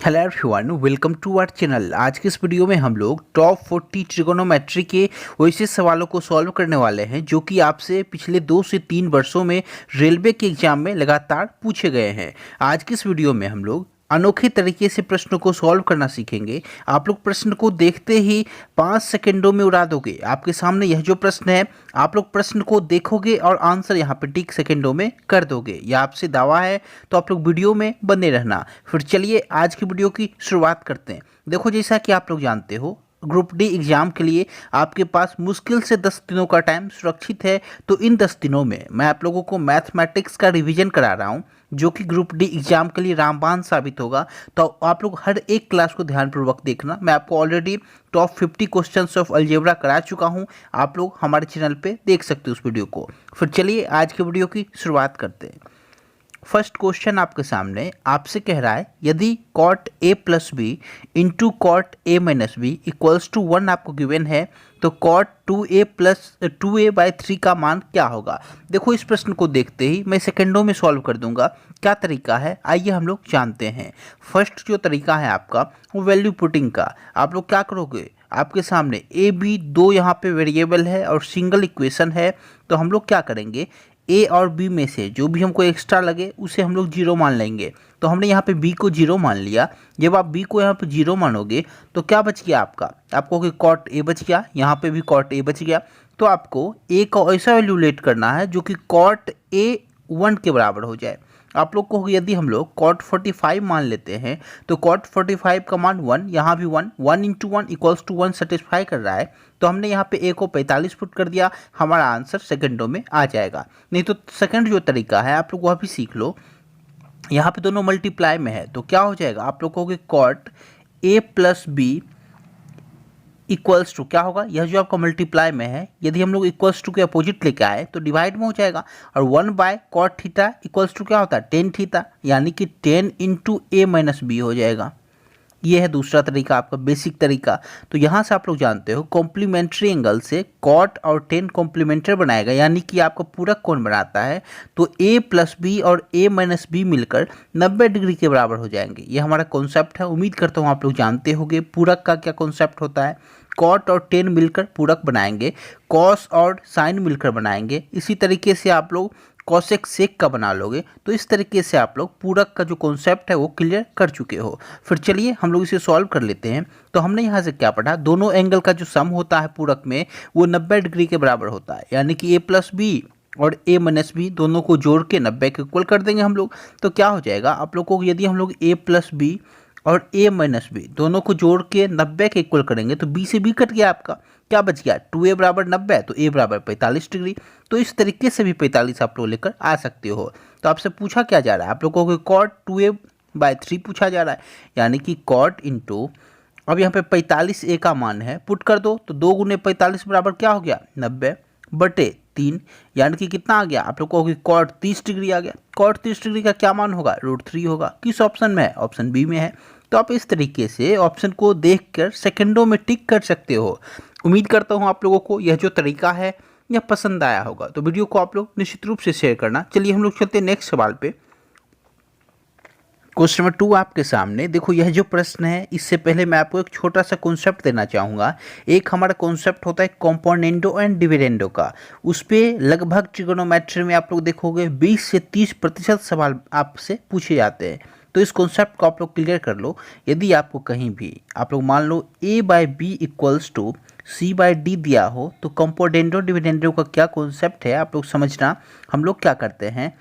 Hello everyone, welcome to our channel. आज के इस वीडियो में हम लोग टॉप 40 ट्रिगोनोमेट्री के वैसे सवालों को सॉल्व करने वाले हैं जो कि आपसे पिछले 2 से 3 वर्षों में रेलवे के एग्जाम में लगातार पूछे गए हैं। आज की इस वीडियो में हम लोग अनोखे तरीके से प्रश्नों को सॉल्व करना सीखेंगे। आप लोग प्रश्न को देखते ही 5 सेकंडों में उड़ा दोगे। आपके सामने यह जो प्रश्न है, आप लोग प्रश्न को देखोगे और आंसर यहाँ पे टिक सेकंडों में कर दोगे। यह आपसे दावा है, तो आप लोग वीडियो में बने रहना। फिर चलिए आज की वीडियो की शुरुआत करते हैं। देखो, जैसा कि आप लोग जानते हो, ग्रुप डी एग्जाम के लिए आपके पास मुश्किल से 10 दिनों का टाइम सुरक्षित है। तो इन 10 दिनों में मैं आप लोगों को मैथमेटिक्स का रिवीजन करा रहा हूँ, जो कि ग्रुप डी एग्जाम के लिए रामबाण साबित होगा। तो आप लोग हर एक क्लास को ध्यानपूर्वक देखना। मैं आपको already top 50 questions of algebra करा चुका हूँ। आप लोग हमारे चैनल पे देख सकते हो उस वीडियो को। फिर चलिए आज के वीडियो की शुरुआत करते हैं। फर्स्ट क्वेश्चन आपके सामने आपसे कह रहा है, यदि cot A plus B into cot A minus B equals to 1 आपको गिवन है, तो कॉट 2a/3 का मान क्या होगा। देखो, इस प्रश्न को देखते ही मैं सेकंडों में सॉल्व कर दूंगा। क्या तरीका है, आइए हम लोग जानते हैं। फर्स्ट जो तरीका है आपका, वो वैल्यू पुटिंग का। आप लोग क्या करोगे, आपके सामने ए बी दो यहाँ पे वेरिएबल है और सिंगल इक्वेशन है। तो हम लोग क्या करेंगे, ए और बी में से जो भी हमको एक्स्ट्रा लगे उसे हम लोग 0 मान लेंगे। तो हमने यहाँ पे बी को 0 मान लिया। जब आप बी को यहाँ पे 0 मानोगे तो क्या बच गया आपका, आपको कॉट ए बच गया, यहाँ पे भी कॉट ए बच गया। तो आपको ए का ऐसा वैल्यू लेट करना है जो कि कॉट ए 1 के बराबर हो जाए। आप लोग को यदि हम लोग कॉट 45 मान लेते हैं, तो कॉट 45 का मान 1, यहाँ भी 1 इंटू 1 इक्वल्स टू 1 सेटिस्फाई कर रहा है। तो हमने यहाँ पे ए को 45 पुट कर दिया, हमारा आंसर सेकंडों में आ जाएगा। नहीं तो सेकंड जो तरीका है आप लोग वह भी सीख लो। यहाँ पे दोनों मल्टीप्लाई में है, तो क्या हो जाएगा, आप लोग कहोगे cot A plus B equals to क्या होगा, यह जो आपका मल्टीप्लाई में है, यदि हम लोग इक्वल्स टू के अपोजिट लेके आए तो डिवाइड में हो जाएगा। और 1/cot थीटा इक्वल्स टू क्या होता है, टेन थीटा, यानी कि 10 इंटू ए माइनस बी हो जाएगा। ये है दूसरा तरीका, आपका बेसिक तरीका। तो यहाँ से आप लोग जानते हो कॉम्प्लीमेंट्री एंगल से कॉट और टेन कॉम्प्लीमेंट्री बनाएगा, यानी कि आपका पूरक कोण बनाता है। तो ए प्लस बी और ए माइनस बी मिलकर 90 डिग्री के बराबर हो जाएंगे। ये हमारा कॉन्सेप्ट है। उम्मीद करता हूँ आप लोग जानते होंगे पूरक का क्या कॉन्सेप्ट होता है। कॉट और टेन मिलकर पूरक बनाएंगे, कॉस और साइन मिलकर बनाएंगे। इसी तरीके से आप लोग कॉसेक सेक का बना लोगे। तो इस तरीके से आप लोग पूरक का जो कॉन्सेप्ट है वो क्लियर कर चुके हो। फिर चलिए हम लोग इसे सॉल्व कर लेते हैं। तो हमने यहाँ से क्या पढ़ा, दोनों एंगल का जो सम होता है पूरक में वो 90 डिग्री के बराबर होता है, यानी कि ए प्लस बी और ए माइनस बी दोनों को जोड़ के 90 के इक्वल कर देंगे हम लोग। तो क्या हो जाएगा, आप लोग को यदि हम लोग ए प्लस बी और ए माइनस बी दोनों को जोड़ के 90 के इक्वल करेंगे तो बी से बी कट गया, आपका क्या बच गया, 2a बराबर 90, तो a बराबर 45 डिग्री। तो इस तरीके से भी 45 आप लोग लेकर आ सकते हो। तो आपसे पूछा क्या जा रहा है, आप लोगों को कॉट 2a/3 पूछा जा रहा है, यानी कि कॉट इंटू, अब यहाँ पे 45 a का मान है, पुट कर दो तो 2 गुने 45 बराबर क्या हो गया, 90 बटे 3, यानी कि कितना आ गया, आप लोग को कॉट 30 डिग्री आ गया। कॉट 30 डिग्री का क्या मान होगा, √3 होगा। किस ऑप्शन में है, ऑप्शन बी में है। तो आप इस तरीके से ऑप्शन को देखकर सेकंडों में टिक कर सकते हो। उम्मीद करता हूँ आप लोगों को यह जो तरीका है यह पसंद आया होगा। तो वीडियो को आप लोग निश्चित रूप से शेयर करना। चलिए हम लोग चलते हैं नेक्स्ट सवाल पे। क्वेश्चन नंबर 2 आपके सामने। देखो, यह जो प्रश्न है, इससे पहले मैं आपको एक छोटा सा कॉन्सेप्ट देना चाहूँगा। एक हमारा कॉन्सेप्ट होता है कंपोनेंडो एंड डिविडेंडो का। उस पर लगभग ट्रिगोनोमेट्री में आप लोग देखोगे 20 से 30% सवाल आपसे पूछे जाते हैं। तो इस कॉन्सेप्ट को आप लोग क्लियर कर लो। यदि आपको कहीं भी आप लोग मान लो a/b इक्वल्स टू c/d दिया हो, तो कंपोनेंडो डिविडेंडो का क्या कॉन्सेप्ट है आप लोग समझना। हम लोग क्या करते हैं,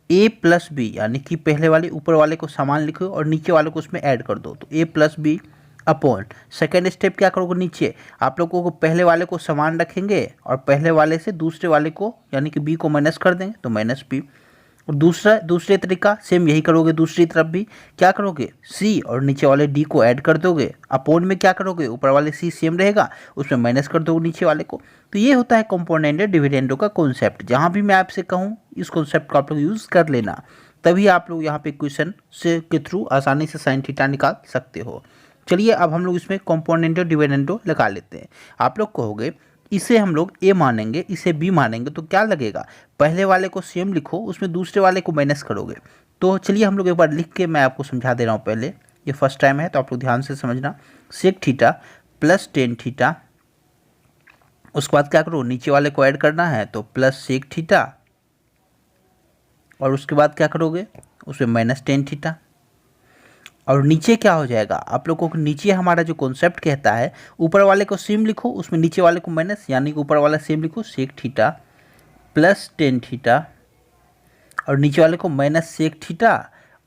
a प्लस बी, यानी कि पहले वाले ऊपर वाले को समान लिखो और नीचे वाले को उसमें ऐड कर दो। तो a plus B upon, second step क्या करोगे, नीचे आप लोगों को पहले वाले को समान रखेंगे और पहले वाले से दूसरे वाले को यानी कि b को माइनस कर देंगे, तो माइनस b। और दूसरे तरीका सेम यही करोगे, दूसरी तरफ भी क्या करोगे, c और नीचे वाले d को ऐड कर दोगे। अपोन में क्या करोगे, ऊपर वाले c सेम रहेगा, उसमें माइनस कर दोगे नीचे वाले को। तो ये होता है कंपोनेंडो डिविडेंडो का कॉन्सेप्ट। जहाँ भी मैं आपसे कहूँ इस कॉन्सेप्ट को आप लोग यूज़ कर लेना, तभी आप लोग यहाँ पे क्वेश्चन से के थ्रू आसानी से साइन थीटा निकाल सकते हो। चलिए अब हम लोग इसमें कंपोनेंडो डिविडेंडो लगा लेते हैं। आप लोग कहोगे इसे हम लोग ए मानेंगे, इसे बी मानेंगे, तो क्या लगेगा, पहले वाले को सेम लिखो, उसमें दूसरे वाले को माइनस करोगे। तो चलिए हम लोग एक बार लिख के मैं आपको समझा दे रहा हूँ। पहले ये फर्स्ट टाइम है तो आप लोग ध्यान से समझना। Sec theta plus tan theta, उसके बाद क्या करो, नीचे वाले को ऐड करना है तो प्लस सेक थीटा, और उसके बाद क्या करोगे, उसमें माइनस टेन थीटा, और नीचे क्या हो जाएगा आप लोगों को, नीचे हमारा जो कॉन्सेप्ट कहता है ऊपर वाले को सेम लिखो, उसमें नीचे वाले को माइनस, यानी कि ऊपर वाला सेम लिखो sec theta plus tan theta, और नीचे वाले को माइनस सेक थीटा,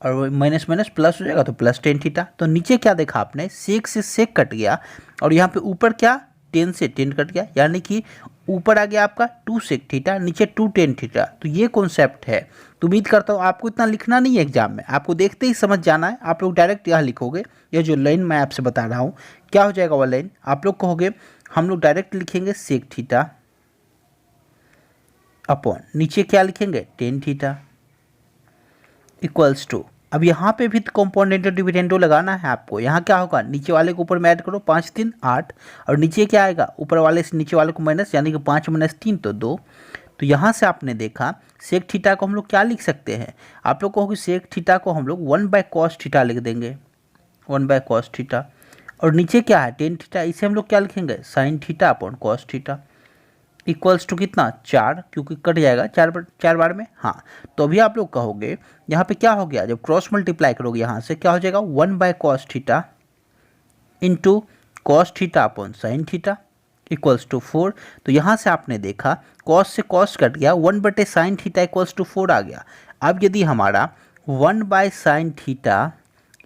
और माइनस माइनस प्लस हो जाएगा तो प्लस टेन थीटा। तो नीचे क्या देखा आपने, सेक से सेक कट गया, और यहाँ पे ऊपर क्या, टेन से टेन कट गया, यानी कि ऊपर आ गया आपका टू सेक थीटा, नीचे टू टेन थीटा। तो ये कॉन्सेप्ट है। तो उम्मीद करता हूँ आपको इतना लिखना नहीं है एग्जाम में, आपको देखते ही समझ जाना है। आप लोग डायरेक्ट यहाँ लिखोगे, ये जो लाइन मैं आपसे बता रहा हूँ क्या हो जाएगा, वह लाइन आप लोग कहोगे, हम लोग डायरेक्ट लिखेंगे सेक थीटा अपॉन नीचे क्या लिखेंगे टेन थीटा इक्वल्स टू, अब यहाँ पे भी कंपोनेंट डिविडेंडो लगाना है आपको। यहाँ क्या होगा, नीचे वाले को ऊपर में ऐड करो, 5 3 8, और नीचे क्या आएगा, ऊपर वाले से नीचे वाले को माइनस, यानी कि 5 माइनस 3 तो 2। तो यहाँ से आपने देखा सेक थीटा को हम लोग क्या लिख सकते हैं, आप लोग कहोगे सेक थीटा को हम लोग 1/cos थीटा लिख देंगे, 1/cos थीटा, और नीचे क्या है टेन थीटा, इसे हम लोग क्या लिखेंगे sin theta upon cos theta equals to कितना 4, क्योंकि कट जाएगा 4 बार में। हाँ, तो अभी आप लोग कहोगे यहाँ पे क्या हो गया, जब क्रॉस मल्टीप्लाई करोगे यहाँ से क्या हो जाएगा 1/cos theta into cos theta upon sin theta equals to 4। तो यहाँ से आपने देखा कॉस से कॉस कट गया, 1/sin थीटा इक्वल्स टू 4 आ गया। अब यदि हमारा 1/sin थीटा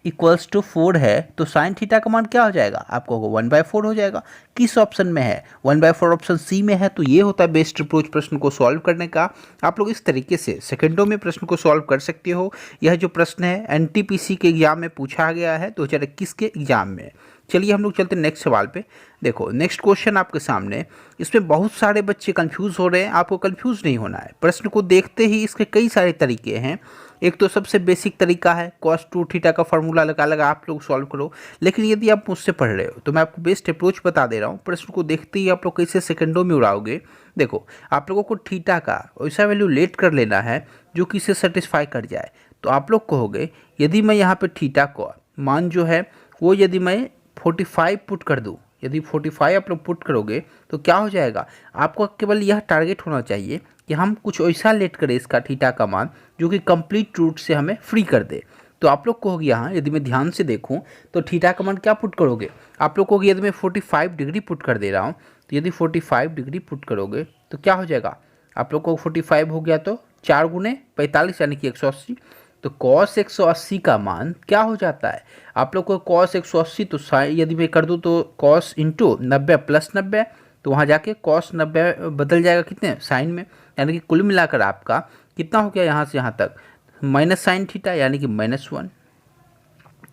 इक्वल्स टू 4 है तो साइन थीटा का मान क्या हो जाएगा, आपको 1/4 हो जाएगा। किस ऑप्शन में है, 1/4 ऑप्शन सी में है। तो ये होता है बेस्ट अप्रोच प्रश्न को सॉल्व करने का। आप लोग इस तरीके से सेकंडों में प्रश्न को सॉल्व कर सकते हो। यह जो प्रश्न है एनटीपीसी के एग्जाम में पूछा गया है 2021 के एग्जाम में। चलिए हम लोग चलते हैं नेक्स्ट सवाल पे। देखो नेक्स्ट क्वेश्चन आपके सामने, इसमें बहुत सारे बच्चे कंफ्यूज हो रहे हैं, आपको कंफ्यूज नहीं होना है। प्रश्न को देखते ही इसके कई सारे तरीके हैं। एक तो सबसे बेसिक तरीका है cos 2 थीटा का फॉर्मूला लगा आप लोग सॉल्व करो। लेकिन यदि आप मुझसे पढ़ रहे हो तो मैं आपको बेस्ट अप्रोच बता दे रहा हूँ। प्रश्न को देखते ही आप लोग कैसे सेकंडों में उड़ाओगे। देखो आप लोगों को थीटा का वैसा वैल्यू लेट कर लेना है जो कि इसे सेटिस्फाई कर जाए। तो आप लोग कहोगे यदि मैं यहाँ पे थीटा को मान जो है वो यदि मैं 45 पुट कर दूँ, यदि 45 आप लोग पुट करोगे तो क्या हो जाएगा, आपको केवल यह टारगेट होना चाहिए कि हम कुछ ऐसा लेट करें इसका थीटा का मान जो कि कंप्लीट रूट से हमें फ्री कर दे। तो आप लोग कहोगे यहाँ यदि मैं ध्यान से देखूँ तो थीटा का मान क्या पुट करोगे, आप लोग कहोगे यदि मैं 45 डिग्री पुट कर दे रहा हूँ तो यदि 45 डिग्री पुट करोगे तो क्या हो जाएगा, आप लोग को 45 हो गया तो 4 गुने 45 यानी कि 180। तो cos 180 का मान क्या हो जाता है, आप लोग को cos 180 तो साइन यदि मैं कर दूँ तो cos इंटू 90 प्लस 90, तो वहाँ जाके cos 90 बदल जाएगा कितने साइन में, यानी कि कुल मिलाकर आपका कितना हो गया यहाँ से यहाँ तक माइनस साइन थीटा यानी कि -1।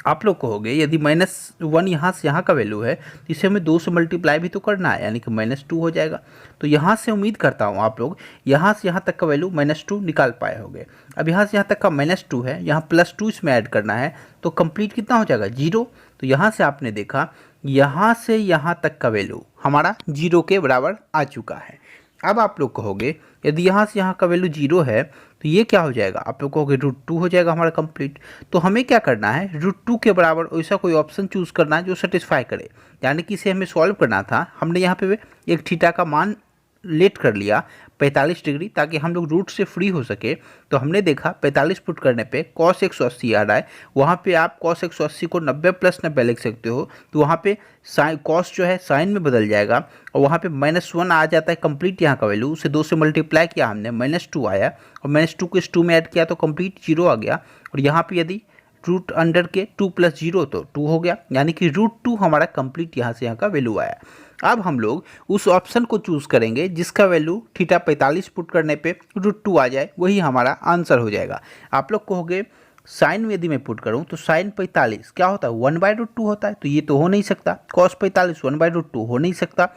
आप लोग कहोगे यदि -1 यहाँ से यहाँ का वैल्यू है तो इसे हमें 2 से मल्टीप्लाई भी तो करना है यानी कि -2 हो जाएगा। तो यहाँ से उम्मीद करता हूँ आप लोग यहाँ से यहाँ तक का वैल्यू -2 निकाल पाए होंगे। अब यहाँ से यहाँ तक का -2 है, यहाँ +2 इसमें ऐड करना है तो कंप्लीट कितना हो जाएगा 0। तो यहाँ से आपने देखा यहाँ से यहाँ तक का वैल्यू हमारा 0 के बराबर आ चुका है। अब आप लोग कहोगे यदि यहाँ से यहाँ का वैल्यू 0 है तो ये क्या हो जाएगा, आप लोग कहोगे √2 हो जाएगा हमारा कंप्लीट। तो हमें क्या करना है √2 के बराबर ऐसा कोई ऑप्शन चूज़ करना है जो सेटिस्फाई करे, यानी कि इसे हमें सॉल्व करना था। हमने यहाँ पे एक थीटा का मान लेट कर लिया 45 डिग्री ताकि हम लोग रूट से फ्री हो सके। तो हमने देखा 45 पुट करने पे cos 180 आ रहा है, वहाँ पे आप cos 180 को 90 + 90 लिख सकते हो। तो वहाँ पे साइन cos जो है साइन में बदल जाएगा और वहाँ पे -1 आ जाता है कंप्लीट यहाँ का वैल्यू, उसे 2 से मल्टीप्लाई किया हमने -2 आया और -2 को इस 2 में ऐड किया तो कंप्लीट 0 आ गया। और यहाँ पर यदि रूट अंडर के 2 + 0 तो 2 हो गया, यानी कि √2 हमारा कंप्लीट यहाँ से यहाँ का वैल्यू आया। अब हम लोग उस ऑप्शन को चूज़ करेंगे जिसका वैल्यू थीटा 45 पुट करने पे √2 आ जाए, वही हमारा आंसर हो जाएगा। आप लोग कहोगे साइन में यदि मैं पुट करूं तो साइन 45 क्या होता है 1/√2 होता है, तो ये तो हो नहीं सकता। cos 45 1/√2 हो नहीं सकता।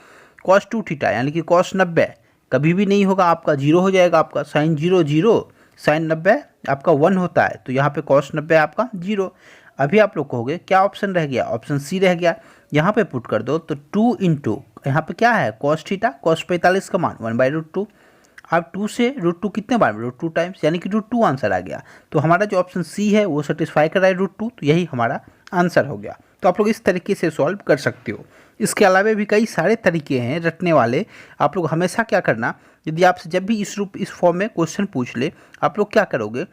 cos 2 थीटा यानी कि cos 90 कभी भी नहीं होगा, आपका 0 हो जाएगा। आपका साइन 0 0 साइन 90 आपका 1 होता है, तो यहाँ पे cos 90 आपका 0। अभी आप लोग कहोगे क्या ऑप्शन रह गया, ऑप्शन सी रह गया। यहाँ पे पुट कर दो तो 2 इंटू यहाँ पे क्या है cos थीटा cos 45 का मान 1/√2। अब 2 से √2 कितने बार √2 टाइम्स, यानी कि √2 आंसर आ गया। तो हमारा जो ऑप्शन सी है वो सेटिस्फाई कर रहा है √2, तो यही हमारा आंसर हो गया। तो आप लोग इस तरीके से सॉल्व कर सकते हो। इसके अलावा भी कई सारे तरीके हैं रटने वाले। आप लोग हमेशा क्या करना, यदि आपसे जब भी इस फॉर्म में क्वेश्चन पूछ ले, आप लोग क्या करोगे,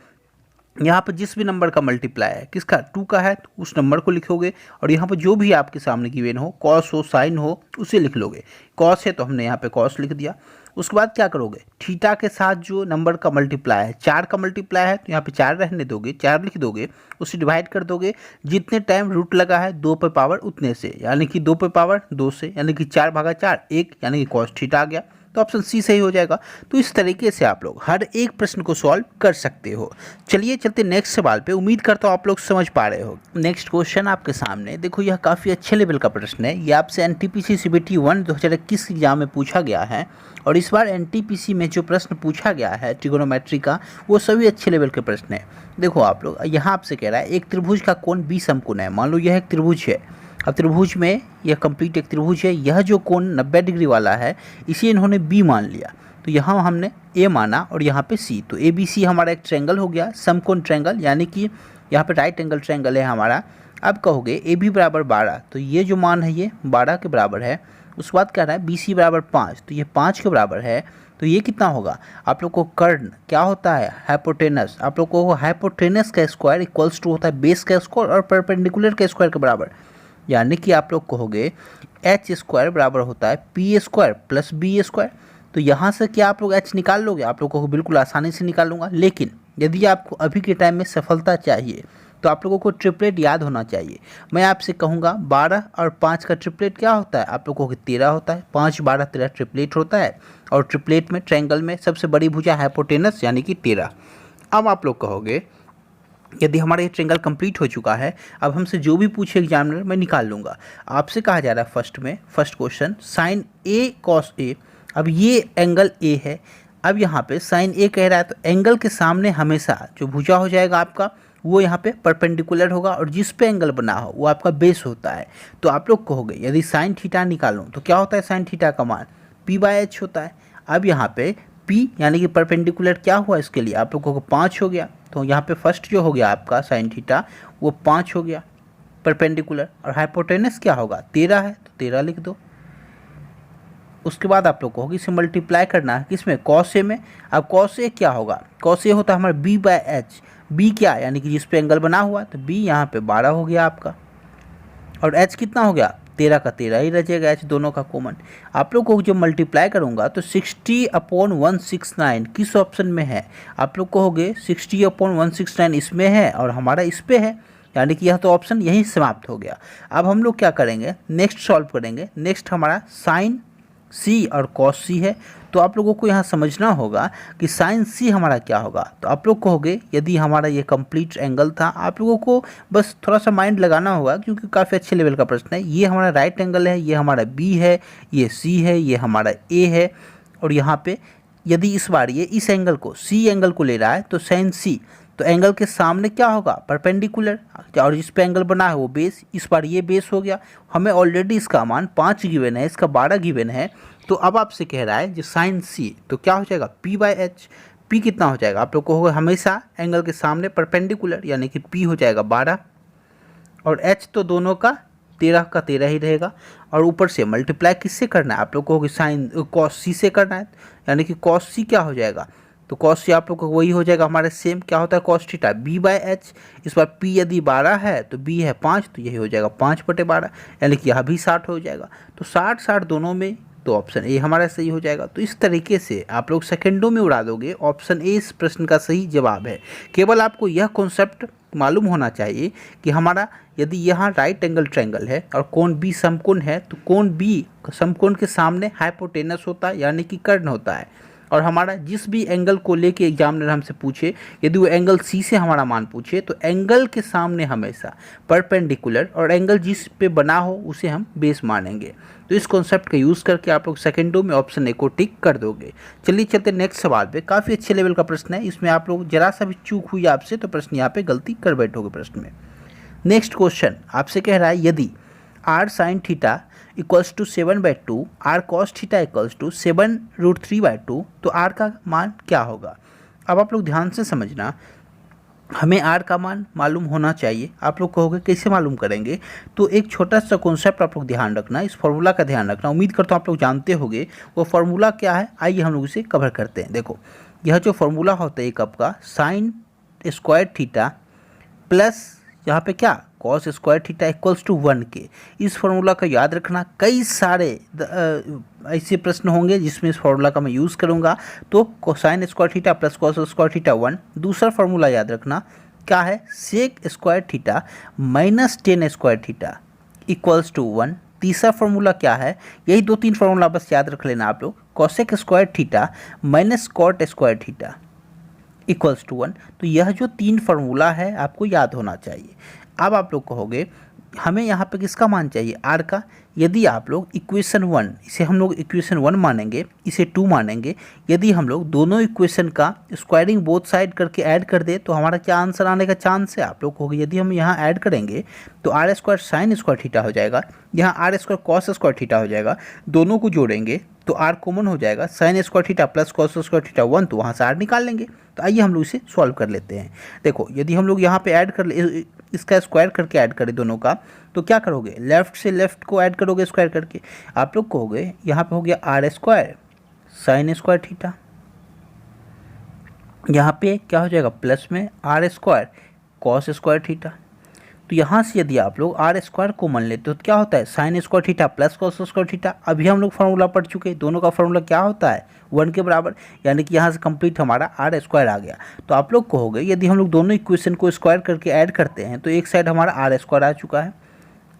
यहाँ पर जिस भी नंबर का मल्टीप्लाई है, किसका 2 का है, तो उस नंबर को लिखोगे और यहाँ पर जो भी आपके सामने गिवन हो, कॉस हो साइन हो, उसे लिख लोगे। कॉस है तो हमने यहाँ पे कॉस लिख दिया। उसके बाद क्या करोगे, थीटा के साथ जो नंबर का मल्टीप्लाई है, 4 का मल्टीप्लाई है तो यहाँ पे 4 रहने दोगे, 4 लिख दोगे, उसे डिवाइड कर दोगे जितने टाइम रूट लगा है 2 पे पावर उतने से, यानी कि 2 पे पावर 2 से, यानी कि 4/4 1, यानी कि कॉस थीटा आ गया। तो ऑप्शन सी सही हो जाएगा। तो इस तरीके से आप लोग हर एक प्रश्न को सॉल्व कर सकते हो। चलिए चलते नेक्स्ट सवाल पे। उम्मीद करता हूँ आप लोग समझ पा रहे हो। नेक्स्ट क्वेश्चन आपके सामने देखो, यह काफ़ी अच्छे लेवल का प्रश्न है। ये आपसे एनटीपीसी सीबीटी 1 2021 एग्जाम में पूछा गया है और इस बार एनटीपीसी में जो प्रश्न पूछा गया है ट्रिगोनोमेट्री का, वो सभी अच्छे लेवल के प्रश्न है। देखो आप लोग, यहाँ आपसे कह रहा है एक त्रिभुज का कोण 20 समकोण है। मान लो यह एक त्रिभुज है। अब त्रिभुज में यह कंप्लीट एक त्रिभुज है, यह जो कोण 90 डिग्री वाला है इसे इन्होंने बी मान लिया, तो यहाँ हमने ए माना और यहाँ पे सी। तो ए बी सी हमारा एक ट्रायंगल हो गया, समकोण ट्रायंगल, यानी कि यहाँ पे राइट एंगल ट्रायंगल है हमारा। अब कहोगे ए बी बराबर 12, तो ये जो मान है ये 12 के बराबर है। उसके बाद कह रहा है बी सी बराबर 5, तो ये 5 के बराबर है। तो ये कितना होगा, आप लोग को कर्ण क्या होता है, हाइपोटेनस। आप लोग को हाइपोटेनस का स्क्वायर इक्वल्स टू होता है बेस का स्क्वायर और परपेंडिकुलर के स्क्वायर के बराबर, यानी कि आप लोग कहोगे एच स्क्वायर बराबर होता है P square plus B square. तो यहाँ से क्या आप लोग एच निकाल लोगे, आप लोग को बिल्कुल आसानी से निकाल लूँगा। लेकिन यदि आपको अभी के टाइम में सफलता चाहिए तो आप लोगों को ट्रिपलेट याद होना चाहिए। मैं आपसे कहूँगा 12 और 5 का ट्रिपलेट क्या होता है, आप लोगों को 13 होता है। 5 12 13 ट्रिपलेट होता है और ट्रिपलेट में ट्रायंगल में सबसे बड़ी भुजा हाइपोटेनस यानी कि 13। अब आप लोग कहोगे यदि हमारा ये ट्रायंगल कंप्लीट हो चुका है, अब हमसे जो भी पूछे एग्जामिनर मैं निकाल लूँगा। आपसे कहा जा रहा है first question sign A cos A. अब ये एंगल ए है। अब यहाँ पे साइन ए कह रहा है तो एंगल के सामने हमेशा जो भुजा हो जाएगा आपका वो यहाँ पे परपेंडिकुलर होगा और जिस पे एंगल बना हो वो आपका बेस होता है। तो आप लोग कहोगे यदि साइन थीटा निकालूँ तो क्या होता है, साइन थीटा का मान p/h होता है। अब यहाँ पे p यानी कि परपेंडिकुलर क्या हुआ इसके लिए, आप लोगों को 5 हो गया। तो यहाँ पे फर्स्ट जो हो गया आपका साइन थीटा वो 5 हो गया परपेंडिकुलर, और हाइपोटेनस क्या होगा 13 है तो 13 लिख दो। उसके बाद आप लोग को इसे मल्टीप्लाई करना है किसमें, कॉस ए में। अब कॉस ए क्या होगा, कॉस ए होता है हमारा b/h। b क्या यानी कि जिस पे एंगल बना हुआ, तो b यहाँ पे 12 हो गया आपका और h कितना हो गया 13 का 13 ही रचेगा, h दोनों का कॉमन। आप लोग को जब मल्टीप्लाई करूँगा तो 60/169 किस ऑप्शन में है, आप लोग कहोगे 60/169 इसमें है और हमारा इस पे है, यानी कि यह तो ऑप्शन यहीं समाप्त हो गया। अब हम लोग क्या करेंगे, नेक्स्ट सॉल्व करेंगे। नेक्स्ट हमारा साइन सी और कॉस सी है। तो आप लोगों को यहाँ समझना होगा कि साइन सी हमारा क्या होगा। तो आप लोग कहोगे यदि हमारा ये कंप्लीट एंगल था, आप लोगों को बस थोड़ा सा माइंड लगाना होगा क्योंकि काफ़ी अच्छे लेवल का प्रश्न है। ये हमारा राइट एंगल है, ये हमारा बी है, ये सी है, ये हमारा ए है और यहाँ पे यदि इस बार ये इस एंगल को सी एंगल को ले रहा है तो साइन सी, तो एंगल के सामने क्या होगा परपेंडिकुलर, और जिस पे एंगल बना है वो बेस। इस बार ये बेस हो गया। हमें ऑलरेडी इसका मान 5 गिवन है, इसका 12 गिवन है। तो अब आपसे कह रहा है जो साइन सी, तो क्या हो जाएगा p/h। p कितना हो जाएगा, आप लोग को होगा हमेशा एंगल के सामने परपेंडिकुलर, यानी कि p हो जाएगा 12 और h तो दोनों का 13 का 13 ही रहेगा। और ऊपर से मल्टीप्लाई किससे करना है, आप लोग को साइन कॉस सी से करना है, यानी कि कॉस सी क्या हो जाएगा, तो कॉस सी आप लोग को वही हो जाएगा हमारे सेम क्या होता है कॉस थीटा b/h। इस बार p यदि 12 है तो b है 5, तो यही हो जाएगा 5/12, यानी कि यहाँ भी 60 हो जाएगा। तो 60 दोनों में, तो ऑप्शन ए हमारा सही हो जाएगा। तो इस तरीके से आप लोग सेकंडों में उड़ा दोगे। ऑप्शन ए इस प्रश्न का सही जवाब है। केवल आपको यह कॉन्सेप्ट मालूम होना चाहिए कि हमारा यदि यहाँ राइट एंगल ट्रायंगल है और कोण बी समकोण है, तो कोण बी समकोण के सामने हाइपोटेनस होता है, यानी कि कर्ण होता है। और हमारा जिस भी एंगल को लेके एग्जामिनर हमसे पूछे, यदि वो एंगल सी से हमारा मान पूछे, तो एंगल के सामने हमेशा परपेंडिकुलर और एंगल जिस पे बना हो उसे हम बेस मानेंगे। तो इस कॉन्सेप्ट का यूज़ करके आप लोग सेकेंडों में ऑप्शन ए को टिक कर दोगे। चलिए चलते नेक्स्ट सवाल पे। काफ़ी अच्छे लेवल का प्रश्न है, इसमें आप लोग जरा सा भी चूक हुई आपसे तो प्रश्न यहाँ पे गलती कर बैठोगे प्रश्न में। नेक्स्ट क्वेश्चन आपसे कह रहा है यदि r sin theta equals to 7/2, r cos theta equals to 7√3/2, तो r का मान क्या होगा। अब आप लोग ध्यान से समझना, हमें आर का मान मालूम होना चाहिए। आप लोग कहोगे कैसे मालूम करेंगे, तो एक छोटा सा कॉन्सेप्ट आप लोग ध्यान रखना, इस फॉर्मूला का ध्यान रखना। उम्मीद करता हूँ आप लोग जानते होंगे वो फॉर्मूला क्या है। आइए हम लोग इसे कवर करते हैं। देखो, यह जो फॉर्मूला होता है एक आपका साइन स्क्वायर थीटा प्लस यहाँ पे क्या cos square theta equals to 1 के, इस फॉर्मूला का याद रखना। कई सारे ऐसे प्रश्न होंगे जिसमें इस फॉर्मूला का मैं यूज़ करूँगा। तो cosine square theta plus cos square theta 1। दूसरा फॉर्मूला याद रखना क्या है, sec square theta minus tan square theta equals to 1। तीसरा फॉर्मूला क्या है, यही 2-3 फॉर्मूला बस याद रख लेना आप लोग, cosec square theta minus cot square theta equals to 1। तो यह जो 3 फार्मूला है आपको याद होना चाहिए। अब आप लोग कहोगे हमें यहाँ पे किसका मान चाहिए, आर का। यदि आप लोग इक्वेशन 1, इसे हम लोग इक्वेशन 1 मानेंगे, इसे 2 मानेंगे। यदि हम लोग दोनों इक्वेशन का स्क्वायरिंग बोथ साइड करके ऐड कर दे तो हमारा क्या आंसर आने का चांस है। आप लोग कहोगे यदि हम यहाँ ऐड करेंगे तो r square sin square theta हो जाएगा, यहाँ r square cos square theta हो जाएगा। दोनों को जोड़ेंगे तो आर कॉमन हो जाएगा, sine square theta plus cos square theta 1, तो वहाँ से आर निकाल लेंगे। तो आइए हम लोग इसे सॉल्व कर लेते हैं। देखो, यदि हम लोग यहाँ पे ऐड कर ले, इसका स्क्वायर करके ऐड करें दोनों का, तो क्या करोगे, लेफ्ट से लेफ्ट को ऐड करोगे स्क्वायर करके। आप लोग कहोगे यहाँ पे हो गया r square sin square theta, यहाँ पे क्या हो जाएगा प्लस में r square cos square theta. तो यहाँ से यदि आप लोग आर स्क्वायर कॉमन लेते हो तो क्या होता है, sign square theta plus cos square theta. अभी हम लोग फार्मूला पढ़ चुके हैं, दोनों का फार्मूला क्या होता है 1 के बराबर, यानी कि यहाँ से कंप्लीट हमारा आर स्क्वायर आ गया। तो आप लोग कहोगे यदि हम लोग दोनों इक्वेशन को स्क्वायर करके ऐड करते हैं तो एक साइड हमारा आर स्क्वायर आ चुका है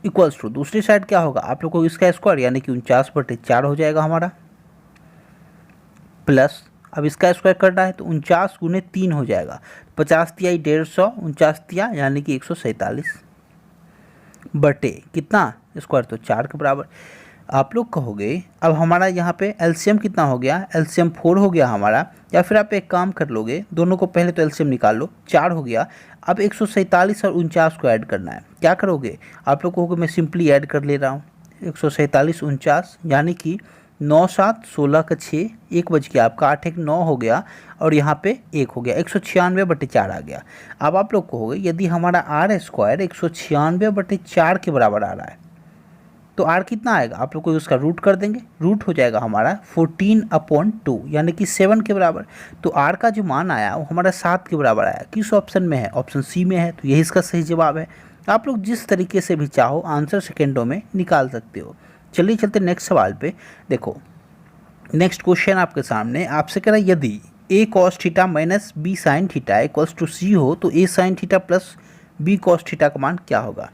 इक्वल्स टू, दूसरी साइड क्या होगा आप लोग को इसका स्क्वायर यानी कि 49/4 हो जाएगा हमारा, प्लस अब इसका स्क्वायर करना है तो 49 गुने 3 हो जाएगा, 50 तिया 150, 49 तिया यानी कि 147 बटे कितना स्क्वायर, तो 4 के बराबर। आप लोग कहोगे अब हमारा यहाँ पे एलसीएम कितना हो गया, एलसीएम 4 हो गया हमारा। या फिर आप एक काम कर लोगे, दोनों को पहले तो एलसीएम निकाल लो, 4 हो गया। अब 147 और 49 को ऐड करना है, क्या करोगे आप लोग कहोगे मैं सिंपली ऐड कर ले रहा हूँ 147 49, यानी कि 9 7 16 का 6, 1 बच गया आपका, 8 1 9 हो गया, और यहाँ पे 1 हो गया, 196/4 आ गया। अब आप लोग कहोगे यदि हमारा आर स्क्वायर 196/4 के बराबर आ रहा है तो आर कितना आएगा, आप लोग को उसका रूट कर देंगे, रूट हो जाएगा हमारा 14/2 यानी कि 7 के बराबर। तो आर का जो मान आया वो हमारा 7 के बराबर आया। किस ऑप्शन में है, ऑप्शन सी में है, तो यही इसका सही जवाब है। आप लोग जिस तरीके से भी चाहो आंसर सेकेंडों में निकाल सकते हो। चलिए चलते नेक्स्ट सवाल पे। देखो, नेक्स्ट क्वेश्चन आपके सामने, आपसे कह रहा है यदि A cos theta minus B sine theta equals to C हो तो A sine theta plus B cos theta का मान क्या होगा।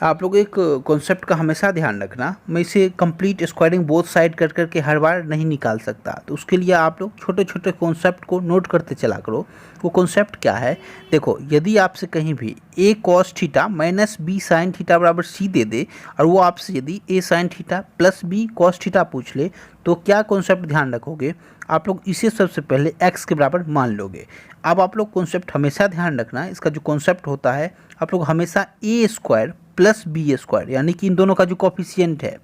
आप लोग एक कॉन्सेप्ट का हमेशा ध्यान रखना, मैं इसे कंप्लीट स्क्वायरिंग बोथ साइड कर करके हर बार नहीं निकाल सकता, तो उसके लिए आप लोग छोटे छोटे कॉन्सेप्ट को नोट करते चला करो। वो कॉन्सेप्ट क्या है, देखो यदि आपसे कहीं भी A cos theta minus B sine theta बराबर सी दे दे और वो आपसे यदि A sine theta plus B cos theta पूछ ले तो क्या कॉन्सेप्ट ध्यान रखोगे, आप लोग इसे सबसे पहले एक्स के बराबर मान लोगे। अब आप लोग कॉन्सेप्ट हमेशा ध्यान रखना, इसका जो कॉन्सेप्ट होता है आप लोग हमेशा A square plus B square, यानी कि इन दोनों का जो कोफिशिएंट है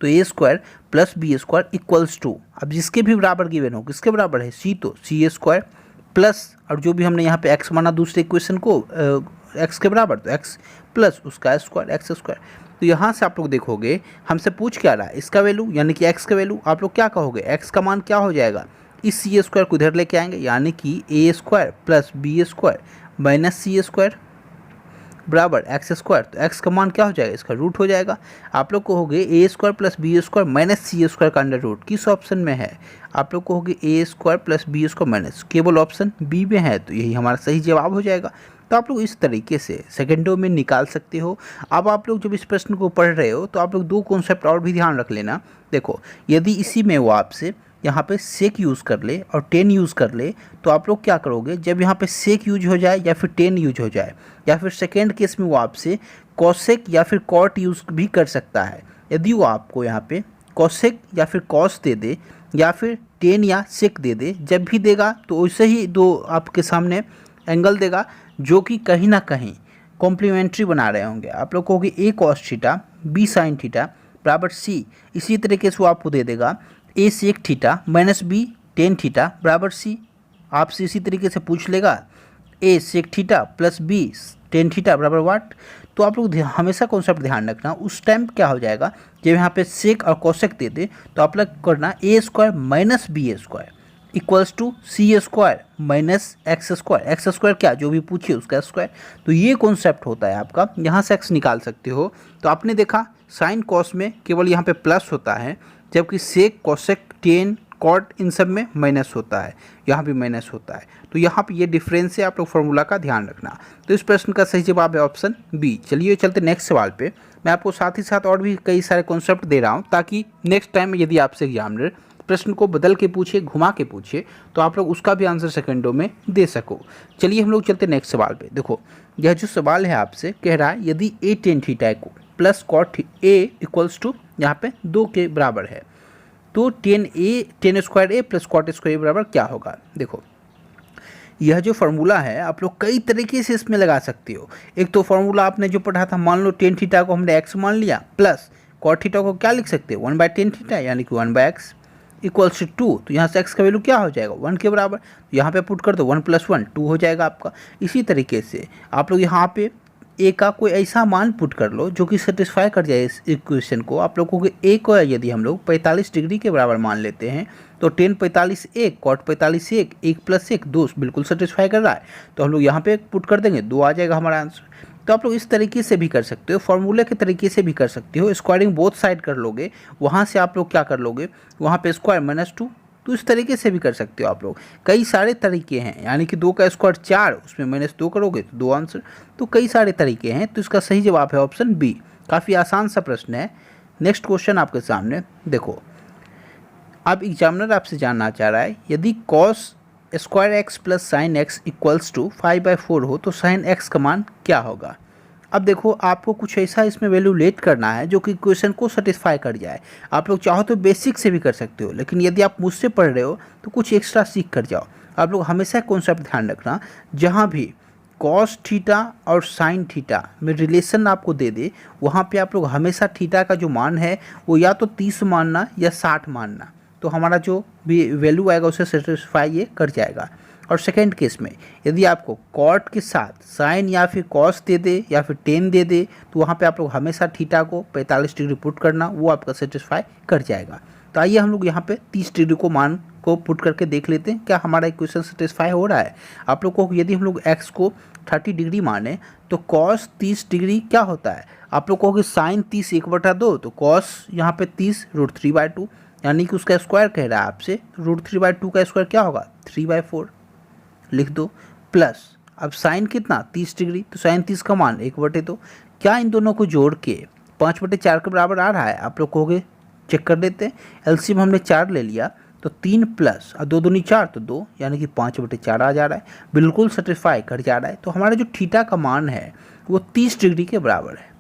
तो A square plus B square equals to, अब जिसके भी बराबर गिवन हो, किसके बराबर है सी, तो सी स्क्वायर प्लस, और जो भी हमने यहाँ पे एक्स माना दूसरे इक्वेशन को एक्स के बराबर, तो एक्स प्लस उसका स्क्वायर एक्स स्क्वायर। तो यहाँ से आप लोग देखोगे हमसे पूछ क्या रहा है, इसका वैल्यू यानी कि एक्स का वैल्यू। आप लोग क्या कहोगे, एक्स का मान क्या हो जाएगा, इस सी स्क्वायर को इधर लेके आएंगे, यानी कि A square plus B square minus C square बराबर एक्स स्क्वायर। तो एक्स का मान क्या हो जाएगा, इसका रूट हो जाएगा। आप लोग कहोगे A square plus B square minus C square का अंडर रूट किस ऑप्शन में है, आप लोग कहोगे A square plus B square minus, केवल ऑप्शन बी में है, तो यही हमारा सही जवाब हो जाएगा। तो आप लोग इस तरीके से सेकेंडों में निकाल सकते हो। अब आप लोग जब इस प्रश्न को पढ़ रहे हो तो आप लोग 2 कॉन्सेप्ट और भी ध्यान रख लेना। देखो, यदि इसी में वो आपसे यहाँ पे सेक यूज़ कर ले और टेन यूज़ कर ले तो आप लोग क्या करोगे, जब यहाँ पे सेक यूज हो जाए या फिर टेन यूज हो जाए या फिर सेकेंड केस में वो आपसे कॉसेक या फिर कॉट यूज़ भी कर सकता है। यदि वो आपको यहाँ पे कॉसेक या फिर कॉस दे दे या फिर टेन या सेक दे दे, जब भी देगा तो वैसे ही 2 आपके सामने एंगल देगा जो कि कहीं ना कहीं कॉम्प्लीमेंट्री बना रहे होंगे। आप लोग कहोगे A cos theta B sine theta बराबर सी, इसी तरीके से वो आपको दे देगा A sec theta minus B tan theta बराबर सी। आपसे इसी तरीके से पूछ लेगा A sec theta plus B tan theta बराबर वाट। तो आप लोग हमेशा कॉन्सेप्ट ध्यान रखना, उस टाइम क्या हो जाएगा जब यहाँ पे सेक और कोसेक दे दे तो आप लोग करना A square minus B square equals to C square minus x square. X square क्या जो भी पूछिए उसका स्क्वायर। तो ये कॉन्सेप्ट होता है आपका, यहाँ से एक्स निकाल सकते हो। तो आपने देखा साइन कॉस में केवल यहाँ पे प्लस होता है, जबकि सेक कोसेक टेन कॉट इन सब में माइनस होता है, यहाँ भी माइनस होता है। तो यहाँ पे ये डिफरेंस है, आप लोग फार्मूला का ध्यान रखना। तो इस प्रश्न का सही जवाब है ऑप्शन बी। चलिए चलते नेक्स्ट सवाल पे। मैं आपको साथ ही साथ और भी कई सारे कॉन्सेप्ट दे रहा हूँ ताकि नेक्स्ट टाइम यदि आपसे एग्जामिनर प्रश्न को बदल के पूछे, घुमा के पूछे, तो आप लोग उसका भी आंसर सेकंडों में दे सको। चलिए हम लोग चलते नेक्स्ट सवाल पे। देखो यह जो सवाल है आपसे कह रहा है यदि ए टेन थीटा को plus cot A equals to यहाँ पे 2 के बराबर है तो tan square A plus cot square बराबर क्या होगा। देखो यह जो फार्मूला है आप लोग कई तरीके से इसमें लगा सकते हो। एक तो फार्मूला आपने जो पढ़ा था, मान लो टेन थीटा को हमने एक्स मान लिया प्लस कॉट थीटा को क्या लिख सकते हो 1/10 थीटा यानी कि 1/x इक्वल्स टू 2। तो यहाँ से x का वैल्यू क्या हो जाएगा 1 के बराबर। तो यहाँ पे पुट कर दो 1 + 1 2 हो जाएगा आपका। इसी तरीके से आप लोग यहाँ पे ए का कोई ऐसा मान पुट कर लो जो कि सेटिस्फाई कर जाए इस इक्वेशन को। आप लोगों को ए को यदि हम लोग 45 डिग्री के बराबर मान लेते हैं तो टेन 45 1 कॉट 45 1 1 + 1 2 बिल्कुल सेटिस्फाई कर रहा है। तो हम लोग यहाँ पे पुट कर देंगे 2 आ जाएगा हमारा आंसर। तो आप लोग इस तरीके से भी कर सकते हो, फॉर्मूले के तरीके से भी कर सकते हो। स्क्वायरिंग बोथ साइड कर लोगे, वहाँ से आप लोग क्या कर लोगे वहाँ पे स्क्वायर -2। तो इस तरीके से भी कर सकते हो आप लोग। कई सारे तरीके हैं, यानी कि 2 का स्क्वायर 4 उसमें -2 करोगे तो 2 आंसर। तो कई सारे तरीके हैं। तो इसका सही जवाब है ऑप्शन बी। काफ़ी आसान सा प्रश्न है। नेक्स्ट क्वेश्चन आपके सामने देखो। अब एग्जामिनर आपसे जानना चाह रहा है यदि cos square x plus sine x equals to 5/4 हो तो साइन एक्स का मान क्या होगा। अब देखो आपको कुछ ऐसा इसमें वैल्यू लेट करना है जो कि क्वेश्चन को सेटिस्फाई कर जाए। आप लोग चाहो तो बेसिक से भी कर सकते हो, लेकिन यदि आप मुझसे पढ़ रहे हो तो कुछ एक्स्ट्रा सीख कर जाओ। आप लोग हमेशा कॉन्सेप्ट ध्यान रखना, जहाँ भी कॉस थीटा और साइन थीटा में रिलेशन आपको दे दे वहाँ पे आप लोग हमेशा थीटा का जो मान है वो या तो 30 मानना या 60 मानना। तो हमारा जो भी वैल्यू आएगा उसे सेटिस्फाई ये कर जाएगा। और सेकेंड केस में यदि आपको कॉट के साथ साइन या फिर कॉस दे दे या फिर टेन दे दे तो वहाँ पे आप लोग हमेशा थीटा को 45 डिग्री पुट करना, वो आपका सेटिस्फाई कर जाएगा। तो आइए हम लोग यहाँ पे 30 डिग्री को मान को पुट करके देख लेते हैं क्या हमारा इक्वेशन सेटिस्फाई हो रहा है। आप लोग को यदि हम लोग एक्स को 30 डिग्री माने तो कॉस 30 डिग्री क्या होता है। आप लोग कहोगे साइन 30 1/2 तो कॉस यहाँ पे 30 √3/2 यानी कि उसका स्क्वायर कह रहा है आपसे। √3/2 का स्क्वायर क्या होगा 3/4 लिख दो प्लस अब साइन कितना 30 डिग्री तो साइन 30 का मान 1/2। क्या इन दोनों को जोड़ के 5/4 के बराबर आ रहा है। आप लोग कहोगे चेक कर लेते हैं। एलसीएम हमने 4 ले लिया तो 3 प्लस 2 दूनी 4 तो 2 यानी कि 5/4 आ जा रहा है, बिल्कुल सेटिस्फाई कर जा रहा है। तो हमारा जो थीटा का मान है वो 30 डिग्री के बराबर है।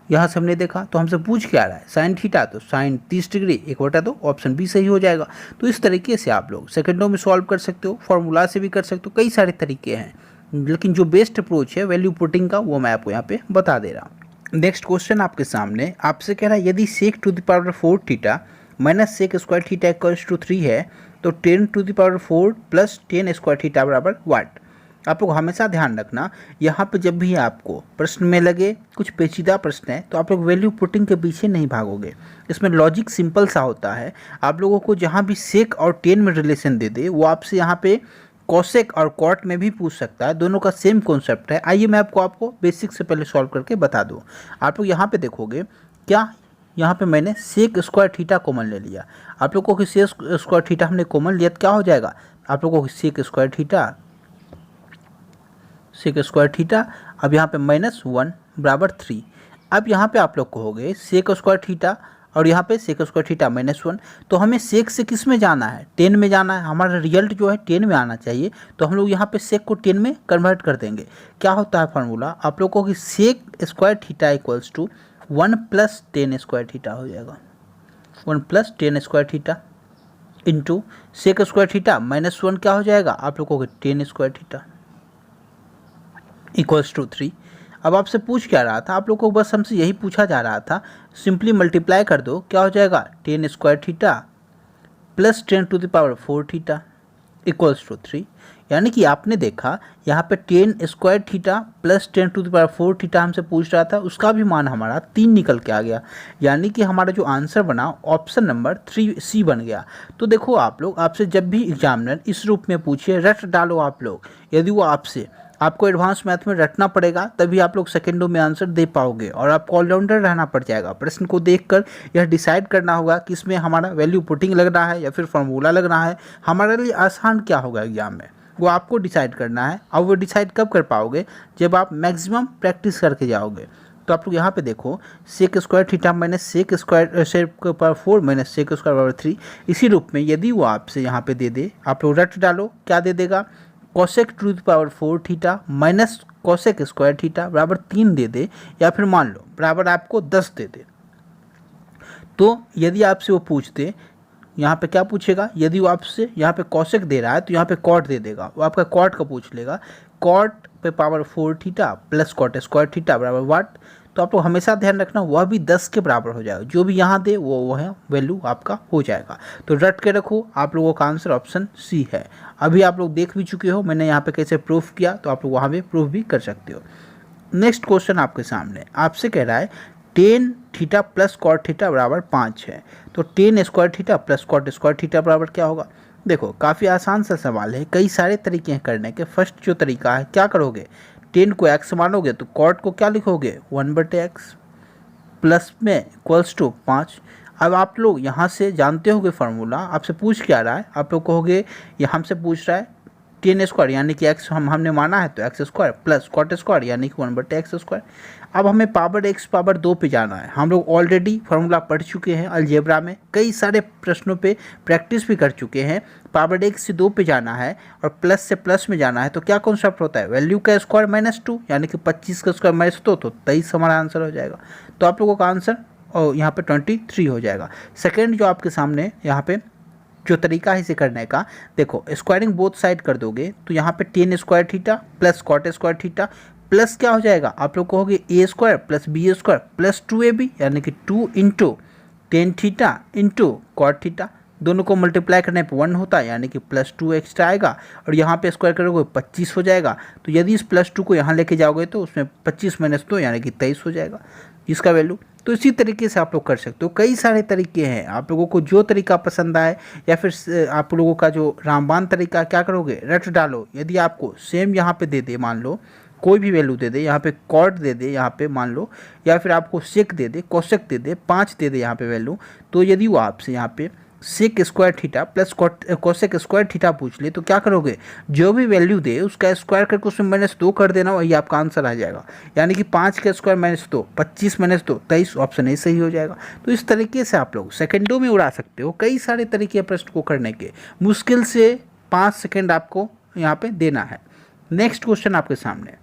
यहाँ से हमने देखा तो हमसे पूछ क्या रहा है साइन थीटा, तो साइन 30 डिग्री 1/2 ऑप्शन बी सही हो जाएगा। तो इस तरीके से आप लोग सेकंडों में सॉल्व कर सकते हो, फार्मूला से भी कर सकते हो, कई सारे तरीके हैं, लेकिन जो बेस्ट अप्रोच है वैल्यू पुटिंग का वो मैं आपको यहाँ पे बता दे रहा हूँ। नेक्स्ट क्वेश्चन आपके सामने आपसे कह रहा है यदि sec⁴ theta minus sec² theta equals to 3 है तो 10⁴ प्लस 10² थीटा बराबर वाट। आप लोग हमेशा ध्यान रखना, यहाँ पे जब भी आपको प्रश्न में लगे कुछ पेचीदा प्रश्न है तो आप लोग वैल्यू पुटिंग के पीछे नहीं भागोगे। इसमें लॉजिक सिंपल सा होता है। आप लोगों को जहाँ भी सेक और टेन में रिलेशन दे दे वो आपसे यहाँ पे कॉसेक और कॉट में भी पूछ सकता है, दोनों का सेम कॉन्सेप्ट है। आइए मैं आपको बेसिक से पहले सॉल्व करके बता दूँ। आप लोग यहाँ पर देखोगे क्या यहाँ पे मैंने sec² थीटा कॉमन ले लिया। आप लोगों को sec² थीटा हमने कॉमन लिया तो क्या हो जाएगा, आप लोगों को sec² थीटा अब यहाँ पे -1 बराबर 3। अब यहाँ पे आप लोग कहोगे sec² थीटा और यहाँ पे sec² थीटा -1। तो हमें सेक से किस में जाना है 10 में जाना है, हमारा रिजल्ट जो है 10 में आना चाहिए। तो हम लोग यहाँ पे सेक को 10 में कन्वर्ट कर देंगे। क्या होता है फार्मूला, आप लोग को कि sec² theta equals to 1 + 10² theta हो जाएगा। 1 + 10² थीटा इंटू sec² थीटा -1 क्या हो जाएगा, आप लोगों को 10² थीटा इक्वल्स टू 3। अब आपसे पूछ क्या रहा था, आप लोगों को बस हमसे यही पूछा जा रहा था, सिंपली मल्टीप्लाई कर दो क्या हो जाएगा 10² theta plus 10⁴ theta equals to 3। यानी कि आपने देखा यहाँ पे 10 स्क्वायर थीटा प्लस 10⁴ थीटा हमसे पूछ रहा था, उसका भी मान हमारा 3 निकल के आ गया। यानी कि हमारा जो आंसर बना ऑप्शन नंबर 3C बन गया। तो देखो आप लोग, आपसे जब भी एग्जामिनर इस रूप में पूछे रट डालो आप लोग, यदि वो आपको एडवांस मैथ में रटना पड़ेगा तभी आप लोग सेकंडों में आंसर दे पाओगे और आपको ऑलराउंडर रहना पड़ जाएगा। प्रश्न को देखकर यह डिसाइड करना होगा कि इसमें हमारा वैल्यू पुटिंग लग रहा है या फिर फार्मूला लग रहा है, हमारे लिए आसान क्या होगा एग्जाम में, वो आपको डिसाइड करना है। और वो डिसाइड कब कर पाओगे, जब आप मैक्सिमम प्रैक्टिस करके जाओगे। तो आप लोग यहाँ पे देखो sec square theta minus sec square sec power 4 minus sec square power 3, इसी रूप में यदि वो आपसे यहाँ पे दे दे, आप लोग रट डालो, क्या दे देगा, cosec to the power 4 theta minus cosec square theta बराबर 3 दे दे, या फिर मान लो बराबर आपको 10 दे दे। तो यदि आपसे वो पूछते, यहाँ पे क्या पूछेगा, यदि वो आपसे यहाँ पे कोसेक दे रहा है तो यहाँ पे कॉट दे देगा, वो आपका कॉट का पूछ लेगा, कॉट पे power 4 theta plus cot square theta बराबर वाट। तो आप लोग हमेशा ध्यान रखना वह भी 10 के बराबर हो जाएगा, जो भी यहाँ दे वो है वैल्यू आपका हो जाएगा। तो रट के रखो, आप लोगों का आंसर ऑप्शन सी है। अभी आप लोग देख भी चुके हो मैंने यहाँ पे कैसे प्रूफ किया, तो आप लोग वहाँ भी प्रूफ भी कर सकते हो। नेक्स्ट क्वेश्चन आपके सामने आपसे कह रहा है 10 थीटा प्लस कॉट थीटा बराबर 5 है। तो 10 square theta plus cot square theta बराबर क्या होगा। देखो काफ़ी आसान सा सवाल है, कई सारे तरीके हैं करने के। फर्स्ट जो तरीका है, क्या करोगे, 10 को x मानोगे तो कॉट को क्या लिखोगे 1/x प्लस में इक्वल्स टू 5। अब आप लोग यहाँ से जानते होगे फार्मूला, आपसे पूछ क्या रहा है, आप लोग कहोगे ये हमसे पूछ रहा है 10 स्क्वायर यानी कि x हमने माना है तो x square plus cot square यानी कि 1/x स्क्वायर। अब हमें पावर x पावर 2 पे जाना है। हम लोग ऑलरेडी फार्मूला पढ़ चुके हैं अलजेब्रा में, कई सारे प्रश्नों पे प्रैक्टिस भी कर चुके हैं। पावर x से 2 पे जाना है और प्लस से प्लस में जाना है, तो क्या कॉन्सेप्ट होता है, वैल्यू का स्क्वायर -2 यानी कि 25 का स्क्वायर -2 तो 23 हमारा आंसर हो जाएगा। तो आप लोगों का आंसर और यहाँ पे 23 हो जाएगा। सेकेंड जो आपके सामने यहाँ पे जो तरीका है इसे करने का, देखो स्क्वायरिंग बोथ साइड कर दोगे तो यहाँ पे 10 square theta plus cot square theta plus क्या हो जाएगा, आप लोग कहोगे a square plus B square plus 2ab यानी कि 2 into 10 theta into cot theta, दोनों को मल्टीप्लाई करने पे 1 होता है यानी कि प्लस 2 एक्स्ट्रा आएगा और यहाँ पे स्क्वायर करोगे 25 हो जाएगा। तो यदि इस प्लस 2 को यहाँ लेके जाओगे तो उसमें 25 - 2 यानी कि 23 हो जाएगा इसका वैल्यू। तो इसी तरीके से आप लोग कर सकते हो, कई सारे तरीके हैं, आप लोगों को जो तरीका पसंद आए, या फिर आप लोगों का जो रामबाण तरीका, क्या करोगे रट डालो। यदि आपको सेम यहाँ पे दे दे, मान लो कोई भी वैल्यू दे दे, यहाँ पे कॉट दे दे यहाँ पे मान लो, या फिर आपको सेक दे दे, कोसेक दे दे, 5 दे दे यहाँ पे वैल्यू, तो यदि वो आपसे यहाँ पे sec square theta plus cosec square theta पूछ ले तो क्या करोगे, जो भी वैल्यू दे उसका स्क्वायर करके उसमें -2 कर देना, वही आपका आंसर आ जाएगा। यानी कि 5 का स्क्वायर -2, 25 - 2 23, ऑप्शन ए सही हो जाएगा। तो इस तरीके से आप लोग सेकंडों में उड़ा सकते हो, कई सारे तरीके हैं प्रश्न को करने के, मुश्किल से 5 सेकेंड आपको यहाँ पे देना है। नेक्स्ट क्वेश्चन आपके सामने,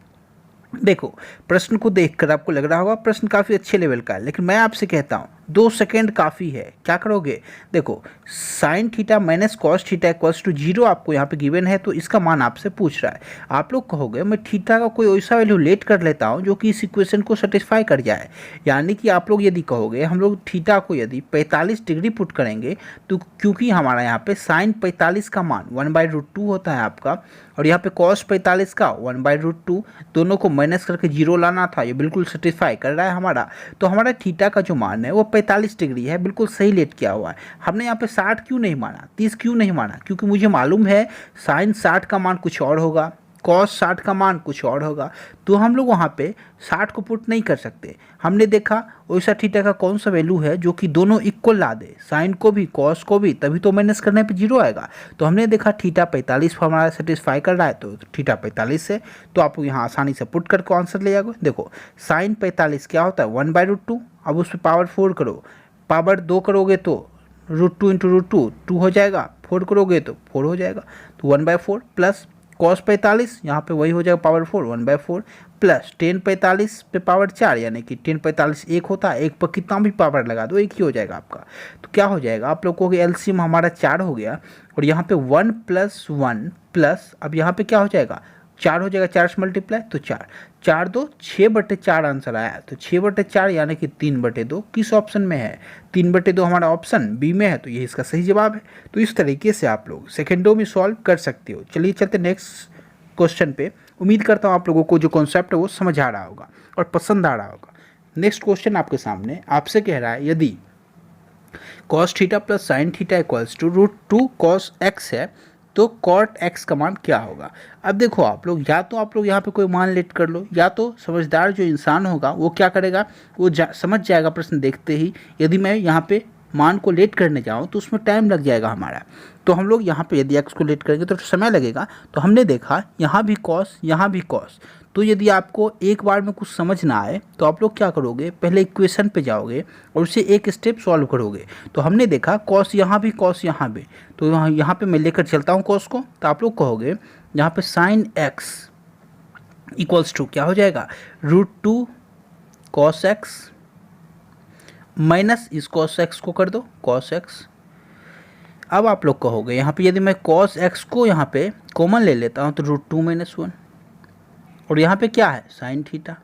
देखो प्रश्न को देखकर आपको लग रहा होगा प्रश्न काफ़ी अच्छे लेवल का है, लेकिन मैं आपसे कहता हूँ 2 सेकेंड काफ़ी है। क्या करोगे, देखो sine theta minus cos theta equals to 0 आपको यहाँ पे गिवन है, तो इसका मान आपसे पूछ रहा है। आप लोग कहोगे मैं थीटा का कोई ऐसा वैल्यू लेट कर लेता हूँ जो कि इस इक्वेशन को सेटिस्फाई कर जाए। यानी कि आप लोग यदि कहोगे हम लोग थीटा को यदि 45 डिग्री पुट करेंगे, तो क्योंकि हमारा यहाँ पे साइन 45 का मान 1/√2 होता है आपका, और यहाँ पे कॉस 45 का 1/√2, दोनों को माइनस करके 0 लाना था, ये बिल्कुल सेटिस्फाई कर रहा है हमारा। तो हमारा थीटा का जो मान है वो 45 डिग्री है, बिल्कुल सही लेट किया हुआ है। हमने यहाँ पे 60 क्यों नहीं माना, 30 क्यों नहीं माना, क्योंकि मुझे मालूम है साइन 60 का मान कुछ और होगा, कॉस 60 का मान कुछ और होगा, तो हम लोग वहाँ पे 60 को पुट नहीं कर सकते। हमने देखा वैसा थीटा का कौन सा वैल्यू है जो कि दोनों इक्वल ला दे, साइन को भी कॉस को भी, तभी तो माइनस करने पे 0 आएगा। तो हमने देखा थीटा 45 हमारा सेटिस्फाई कर रहा है, तो थीटा 45 है, तो आप यहाँ आसानी से पुट करके आंसर ले जाओगे। देखो साइन 45 क्या होता है 1/√2, अब उस पर पावर 4 करो, पावर 2 करोगे तो √2 × √2 2 हो जाएगा, 4 करोगे तो 4 हो जाएगा, तो 1/4 प्लस कॉस 45 यहाँ पे वही हो जाएगा पावर 4 1/4 प्लस 10 45 पे पावर 4 यानी कि 10 45 1 होता है, 1 पर कितना भी पावर लगा दो 1 ही हो जाएगा आपका। तो क्या हो जाएगा, आप लोगों के एलसीएम हमारा 4 हो गया, और यहाँ पे 1 + 1 प्लस अब यहाँ पे क्या हो जाएगा 4 हो जाएगा, 4 से मल्टीप्लाई तो 4 6/4 आंसर आया। तो 6/4 यानी कि 3/2 किस ऑप्शन में है? 3/2 हमारा ऑप्शन बी में है, तो ये इसका सही जवाब है। तो इस तरीके से आप लोग सेकेंडों में सॉल्व कर सकते हो। चलिए चलते नेक्स्ट क्वेश्चन पे। उम्मीद करता हूँ आप लोगों को जो कॉन्सेप्ट है वो समझ आ रहा होगा और पसंद आ रहा होगा। नेक्स्ट क्वेश्चन आपके सामने आपसे कह रहा है, यदि cos theta plus sine theta equals to √2 cos x है तो cot x का मान क्या होगा? अब देखो आप लोग, या तो आप लोग यहाँ पे कोई मान लेट कर लो, या तो समझदार जो इंसान होगा वो क्या करेगा, वो समझ जाएगा प्रश्न देखते ही। यदि मैं यहाँ पे मान को लेट करने जाऊँ तो उसमें टाइम लग जाएगा हमारा। तो हम लोग यहाँ पे यदि x को लेट करेंगे तो समय लगेगा। तो हमने देखा यहाँ भी cos, यहाँ भी cos। तो यदि आपको एक बार में कुछ समझ ना आए तो आप लोग क्या करोगे, पहले इक्वेशन पे जाओगे और उसे एक स्टेप सॉल्व करोगे। तो हमने देखा cos यहाँ भी, cos यहाँ भी। तो यहाँ पे मैं लेकर चलता हूँ cos को। तो आप लोग कहोगे यहाँ पे sin x इक्वल्स टू क्या हो जाएगा, √2 cos x माइनस इस cos x को कर दो cos x। अब आप लोग कहोगे यहाँ पे यदि मैं cos x को यहाँ पे कॉमन ले लेता हूँ तो √2 - 1, और यहाँ पे क्या है साइन थीटा।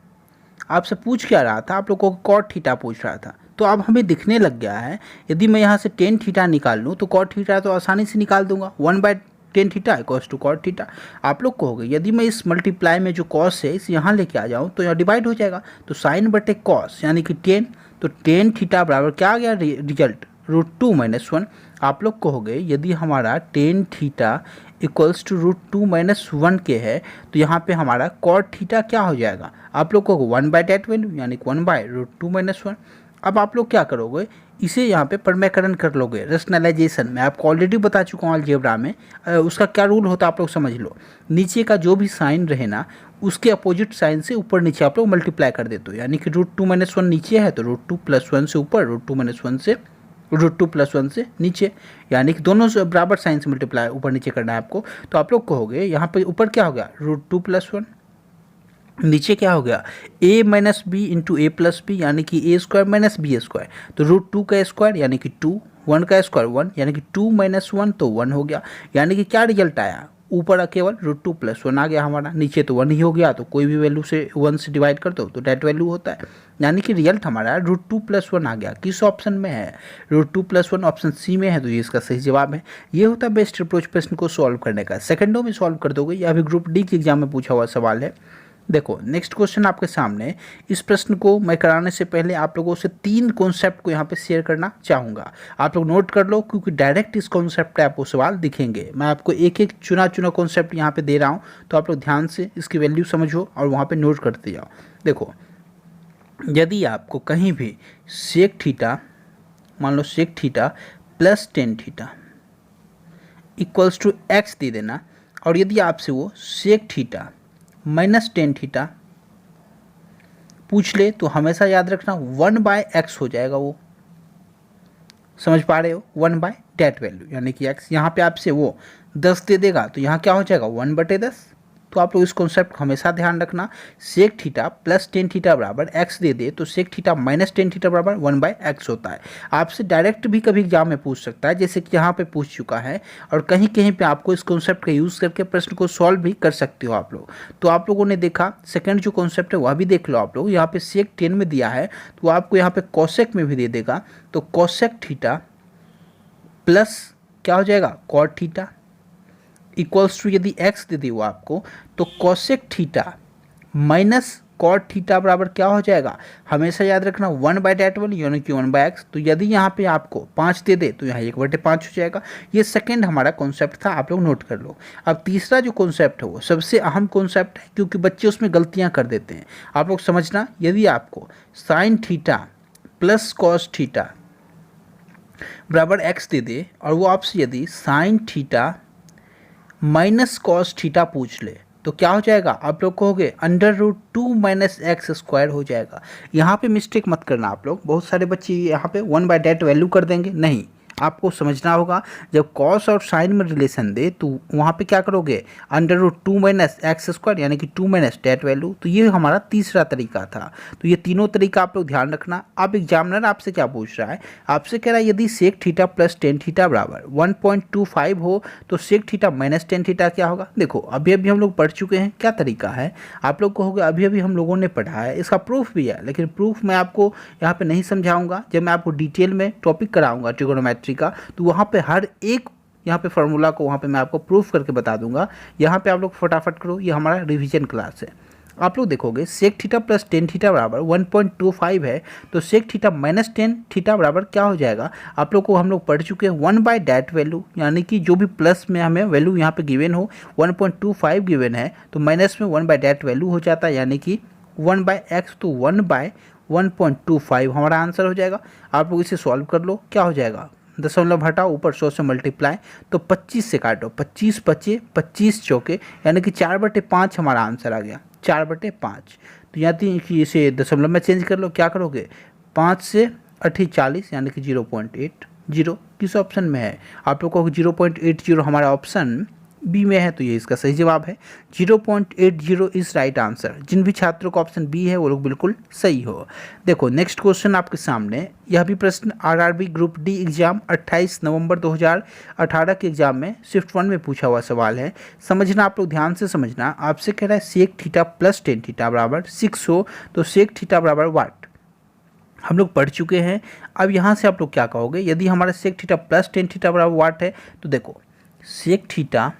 आपसे पूछ क्या रहा था, आप लोगों को कॉट थीटा पूछ रहा था। तो अब हमें दिखने लग गया है, यदि मैं यहाँ से टेन थीटा निकाल लूँ तो कॉट थीटा तो आसानी से निकाल दूंगा, 1/10 theta equals to cot theta. आप लोग कहोगे यदि मैं इस मल्टीप्लाई में जो कॉस है इस यहाँ लेके आ जाऊँ तो यहाँ डिवाइड हो जाएगा। तो साइन बटे कॉस यानी कि 10, तो 10 थीटा बराबर क्या आ गया रिजल्ट, √2 - 1। आप लोग कहोगे यदि हमारा 10 थीटा इक्वल्स टू √2 - 1 के है तो यहाँ पे हमारा कॉट थीटा क्या हो जाएगा, आप लोग को 1/that वैल्यू यानी 1/√2 - 1। अब आप लोग क्या करोगे, इसे यहाँ पे परमेकरण कर लोगे, रेशनलाइजेशन। मैं आपको ऑलरेडी बता चुका हूँ अलजेब्रा में, उसका क्या रूल होता है आप लोग समझ लो। नीचे का जो भी साइन रहे ना उसके अपोजिट साइन से ऊपर नीचे आप लोग मल्टीप्लाई कर देते हो। यानी कि √2 - 1 नीचे है तो √2 + 1 से ऊपर, √2 - 1 से √2 + 1 से नीचे, यानी कि दोनों से बराबर साइन से मल्टीप्लाई ऊपर नीचे करना है आपको। तो आप लोग कहोगे यहाँ पे ऊपर क्या हो गया √2 + 1, नीचे क्या हो गया a - b into a + b यानी कि a² - b²। तो √2 का स्क्वायर यानी कि 2, 1 का स्क्वायर 1 यानी कि 2 - 1 तो 1 हो गया। यानी कि क्या रिजल्ट आया, ऊपर केवल √2 + 1 आ गया हमारा, नीचे तो 1 ही हो गया। तो कोई भी वैल्यू से 1 से डिवाइड कर दो तो डेट वैल्यू होता है। यानी कि रिजल्ट हमारा √2 + 1 आ गया। किस ऑप्शन में है, √2 + 1 ऑप्शन सी में है। तो ये इसका सही जवाब है। ये होता है बेस्ट अप्रोच प्रश्न को सॉल्व करने का। सेकंडों में सॉल्व कर दोगे, या भी ग्रुप डी के एग्जाम में पूछा हुआ सवाल है। देखो नेक्स्ट क्वेश्चन आपके सामने। इस प्रश्न को मैं कराने से पहले आप लोगों से 3 कॉन्सेप्ट को यहाँ पे शेयर करना चाहूँगा। आप लोग नोट कर लो, क्योंकि डायरेक्ट इस कॉन्सेप्ट पे आपको सवाल दिखेंगे। मैं आपको एक एक चुना कॉन्सेप्ट यहाँ पे दे रहा हूँ, तो आप लोग ध्यान से इसकी वैल्यू समझो और वहाँ पे नोट करते जाओ। देखो यदि आपको कहीं भी सेक थीटा, मान लो sec theta plus tan theta equals to X दे देना, और यदि आपसे वो sec theta minus tan theta पूछ ले तो हमेशा याद रखना 1/x हो जाएगा। वो समझ पा रहे हो, 1/that वैल्यू यानी कि x। यहाँ पे आपसे वो 10 दे देगा तो यहाँ क्या हो जाएगा 1/10। तो आप लोग इस कॉन्सेप्ट को हमेशा ध्यान रखना। Sec theta plus tan theta बराबर x दे दे तो sec theta minus tan theta बराबर 1/x होता है। आपसे डायरेक्ट भी कभी एग्जाम में पूछ सकता है, जैसे कि यहाँ पे पूछ चुका है, और कहीं कहीं पे आपको इस कॉन्सेप्ट का यूज़ करके प्रश्न को सॉल्व भी कर सकते हो आप लोग। तो आप लोगों ने देखा सेकेंड जो कॉन्सेप्ट है वह भी देख लो आप लोग। यहाँ पे सेक 10 में दिया है तो आपको यहाँ पे कॉसेक में भी दे देगा। तो कॉसेक थीटा प्लस क्या हो जाएगा कॉट थीटा इक्वल्स टू, यदि x दे दी वो आपको, तो cosec theta minus cot theta बराबर क्या हो जाएगा, हमेशा याद रखना 1/that वैल्यू यानी कि 1/x। तो यदि यहाँ पे आपको 5 दे दे तो यहाँ 1/5 हो जाएगा। ये सेकंड हमारा कॉन्सेप्ट था, आप लोग नोट कर लो। अब तीसरा जो कॉन्सेप्ट है वो सबसे अहम कॉन्सेप्ट है, क्योंकि बच्चे उसमें गलतियाँ कर देते हैं। आप लोग समझना, यदि आपको sign theta plus cos theta बराबर x दे दे, और वो आपसे यदि sign theta minus cos theta पूछ ले तो क्या हो जाएगा, आप लोग कहोगे √2 - x² हो जाएगा। यहाँ पे मिस्टेक मत करना आप लोग। बहुत सारे बच्चे यहाँ पे 1/that वैल्यू कर देंगे, नहीं, आपको समझना होगा। जब कॉस और साइन में रिलेशन दे तो वहाँ पे क्या करोगे, under root 2 minus x square यानी कि 2 माइनस डेट वैल्यू। तो ये हमारा तीसरा तरीका था। तो ये तीनों तरीका आप लोग ध्यान रखना। अब एग्जामिनर आपसे क्या पूछ रहा है, आपसे कह रहा है यदि sec theta plus tan theta बराबर 1.25 हो तो sec theta minus tan theta क्या होगा। देखो अभी अभी हम लोग पढ़ चुके हैं, क्या तरीका है आप लोग कहोगे अभी अभी हम लोगों ने पढ़ा है, इसका प्रूफ भी है, लेकिन प्रूफ मैं आपको यहाँ पे नहीं समझाऊंगा। जब मैं आपको डिटेल में टॉपिक कराऊंगा ट्रिगोनोमेट्री का तो वहाँ पे हर एक यहाँ पे फार्मूला को वहाँ पे मैं आपको प्रूफ करके बता दूंगा। यहाँ पे आप लोग फटाफट करो, ये हमारा रिवीजन क्लास है। आप लोग देखोगे sec theta plus tan theta बराबर 1.25 है तो sec theta minus tan theta बराबर क्या हो जाएगा। आप लोग को हम लोग पढ़ चुके हैं 1 बाय डैट वैल्यू, यानी कि जो भी प्लस में हमें वैल्यू यहाँ पे गिवन हो 1.25 गिवन है तो माइनस में 1 बाय डैट वैल्यू हो जाता है, यानी कि 1 बाय एक्स तो 1 बाय 1.25 हमारा आंसर हो जाएगा। आप लोग इसे सॉल्व कर लो, क्या हो जाएगा, दशमलव हटाओ ऊपर 100 से मल्टीप्लाई तो 25 से काटो, 25 बचे 25 चौके यानी कि 4/5 हमारा आंसर आ गया, 4/5। तो यहाँ कि इसे दशमलव में चेंज कर लो, क्या करोगे 5 से 8 40 यानी कि 0.80 किस ऑप्शन में है। आप लोग को 0.80 हमारा ऑप्शन बी में है, तो ये इसका सही जवाब है। 0.80 इज राइट आंसर। जिन भी छात्रों का ऑप्शन बी है वो लोग बिल्कुल सही हो। देखो नेक्स्ट क्वेश्चन आपके सामने, यह भी प्रश्न आरआरबी ग्रुप डी एग्जाम 28 नवंबर 2018 के एग्जाम में शिफ्ट 1 में पूछा हुआ सवाल है। समझना आप लोग ध्यान से समझना। आपसे कह रहा है sec theta plus tan theta बराबर 6 हो तो सेक थीटा बराबर वाट हम लोग पढ़ चुके हैं। अब यहाँ से आप लोग क्या कहोगे, यदि हमारा sec theta plus tan theta बराबर वाट है तो देखो sec theta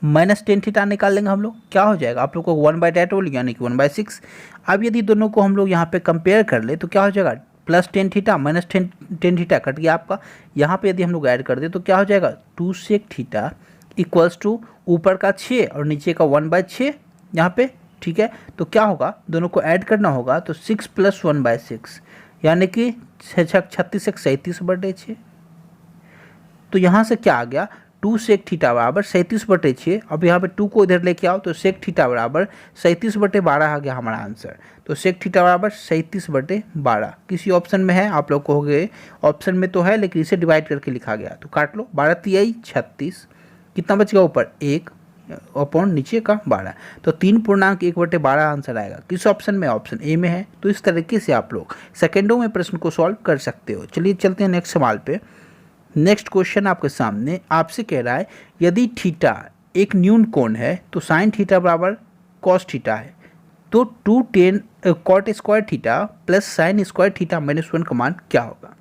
minus tan theta निकाल लेंगे हम लोग, क्या हो जाएगा आप लोग को 1 बाय डैट वैल्यू यानी कि 1/6। अब यदि दोनों को हम लोग यहाँ पे कंपेयर कर ले तो क्या हो जाएगा, plus tan theta minus tan theta cut गया आपका। यहाँ पे यदि हम लोग ऐड कर दे तो क्या हो जाएगा 2 सेक थीटा इक्वल्स टू ऊपर का 6 और नीचे का 1/6 यहाँ पे, ठीक है। तो क्या होगा, दोनों को ऐड करना होगा तो 6 + 1/6 यानी कि 36 37/6। तो यहाँ से क्या आ गया 2 सेक थीटा बराबर 37/6। अब यहाँ पे 2 को इधर लेके आओ तो सेक थीटा बराबर 37/12 आ गया हमारा आंसर। तो सेक थीटा बराबर 37/12 किसी ऑप्शन में है, आप लोग कहोगे ऑप्शन में तो है लेकिन इसे डिवाइड करके लिखा गया, तो काट लो 12 तिहाई 36, कितना बच गया ऊपर 1 अपॉन नीचे का 12, तो 3.1/12 आंसर आएगा। किस ऑप्शन में, ऑप्शन ए में है। तो इस तरीके से आप लोग सेकेंडों में प्रश्न को सॉल्व कर सकते हो। चलिए चलते हैं नेक्स्ट सवाल पे। नेक्स्ट क्वेश्चन आपके सामने आपसे कह रहा है यदि थीटा एक न्यून कोण है तो साइन थीटा बराबर कॉस थीटा है तो 2tan cot square theta plus sine square theta -1 का मान क्या होगा।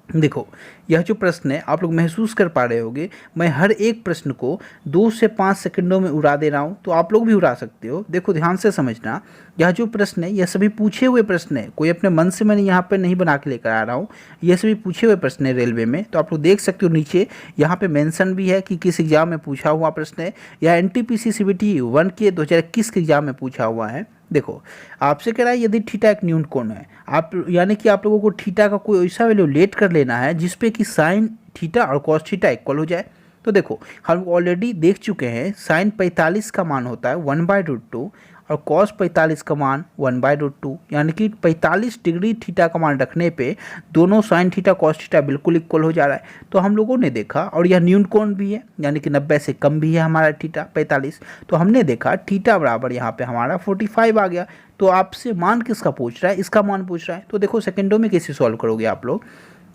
देखो यह जो प्रश्न है आप लोग महसूस कर पा रहे होंगे, मैं हर एक प्रश्न को 2 से 5 सेकंडों में उड़ा दे रहा हूँ, तो आप लोग भी उड़ा सकते हो। देखो ध्यान से समझना, यह जो प्रश्न है यह सभी पूछे हुए प्रश्न है, कोई अपने मन से मैंने यहाँ पे नहीं बना के लेकर आ रहा हूँ, यह सभी पूछे हुए प्रश्न है रेलवे में। तो आप लोग देख सकते हो नीचे यहाँ पे मेंशन भी है कि किस एग्जाम में पूछा हुआ प्रश्न है। यह NTPC CBT 1 के 2021 के एग्जाम में पूछा हुआ है। देखो आपसे कह रहा है यदि थीटा एक न्यून कोण है, आप यानी कि आप लोगों को थीटा का कोई ऐसा वैल्यू लेट कर लेना है जिसपे कि साइन थीटा और कॉस थीटा इक्वल हो जाए। तो देखो हम ऑलरेडी देख चुके हैं साइन 45 का मान होता है 1/√2 और कॉस 45 का मान 1/√2, यानी कि 45 डिग्री थीटा का मान रखने पे दोनों साइन थीटा कॉस थीटा बिल्कुल इक्वल हो जा रहा है। तो हम लोगों ने देखा, और यह न्यून कोण भी है यानी कि 90 से कम भी है हमारा थीटा 45, तो हमने देखा थीटा बराबर यहाँ पे हमारा 45 आ गया। तो आपसे मान किसका पूछ रहा है, इसका मान पूछ रहा है। तो देखो सेकेंडों में कैसे सॉल्व करोगे आप लोग,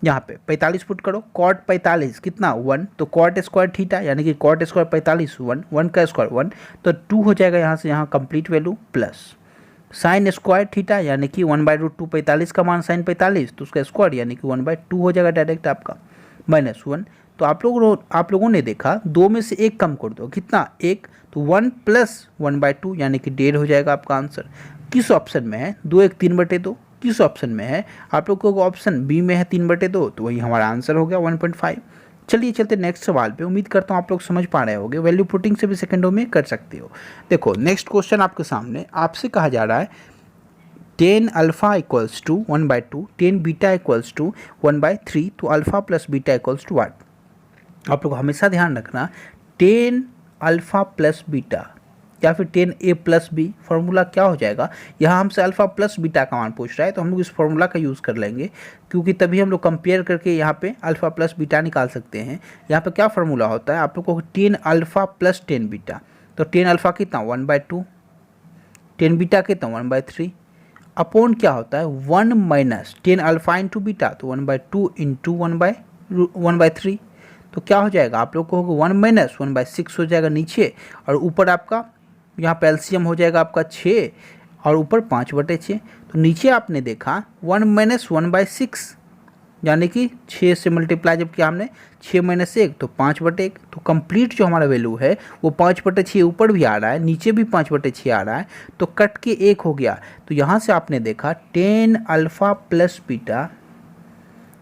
यहाँ पे 45 पुट करो, कॉट 45 कितना 1, तो कॉट स्क्वायर थीटा यानी कि कॉट स्क्वायर 45 1 का स्क्वायर 1, तो 2 हो जाएगा यहाँ से यहाँ complete value, plus sine square theta यानी कि 1/√2 45 का मान साइन 45 तो उसका स्क्वायर यानी कि 1/2 हो जाएगा डायरेक्ट आपका, -1। तो आप लोगों ने देखा 2 में से 1 कम कर दो, कितना 1, तो 1 + 1/2 यानी कि 1.5 हो जाएगा आपका आंसर। किस ऑप्शन में है, 2 1 3/2 किस ऑप्शन में है, आप लोग को ऑप्शन बी में है 3/2, तो वही हमारा आंसर हो गया 1.5। चलिए चलते नेक्स्ट सवाल पे। उम्मीद करता हूँ आप लोग समझ पा रहे होंगे, वैल्यू पुटिंग से भी सेकंडों में कर सकते हो। देखो नेक्स्ट क्वेश्चन आपके सामने, आपसे कहा जा रहा है tan alpha equals to 1/2, tan beta equals to 1/3, तो alpha plus beta equals to what. आप लोग हमेशा ध्यान रखना tan अल्फा प्लस बीटा या फिर टेन ए प्लस बी, फार्मूला क्या हो जाएगा, यहाँ हमसे अल्फा प्लस बीटा का मान पूछ रहा है तो हम लोग इस फार्मूला का यूज़ कर लेंगे, क्योंकि तभी हम लोग कंपेयर करके यहाँ पे अल्फा प्लस बीटा निकाल सकते हैं। यहाँ पे क्या फार्मूला होता है, आप लोग को ten alpha plus tan beta, तो टेन अल्फा कितना 1/2, टेन बीटा कितना 1/3, अपॉन क्या होता है 1 minus tan alpha into beta, तो 1/2 इंटू 1/3, तो क्या हो जाएगा आप लोग को होगा 1 माइनस 1/6 हो जाएगा नीचे, और ऊपर आपका यहाँ पे एलसीएम हो जाएगा आपका 6 और ऊपर 5/6, तो नीचे आपने देखा 1 माइनस 1/6 यानी कि 6 से मल्टीप्लाई जब किया हमने 6 माइनस 1 तो 5/1, तो कंप्लीट जो हमारा वैल्यू है वो 5/6 ऊपर भी आ रहा है नीचे भी 5/6 आ रहा है, तो कट के 1 हो गया। तो यहाँ से आपने देखा tan alpha plus beta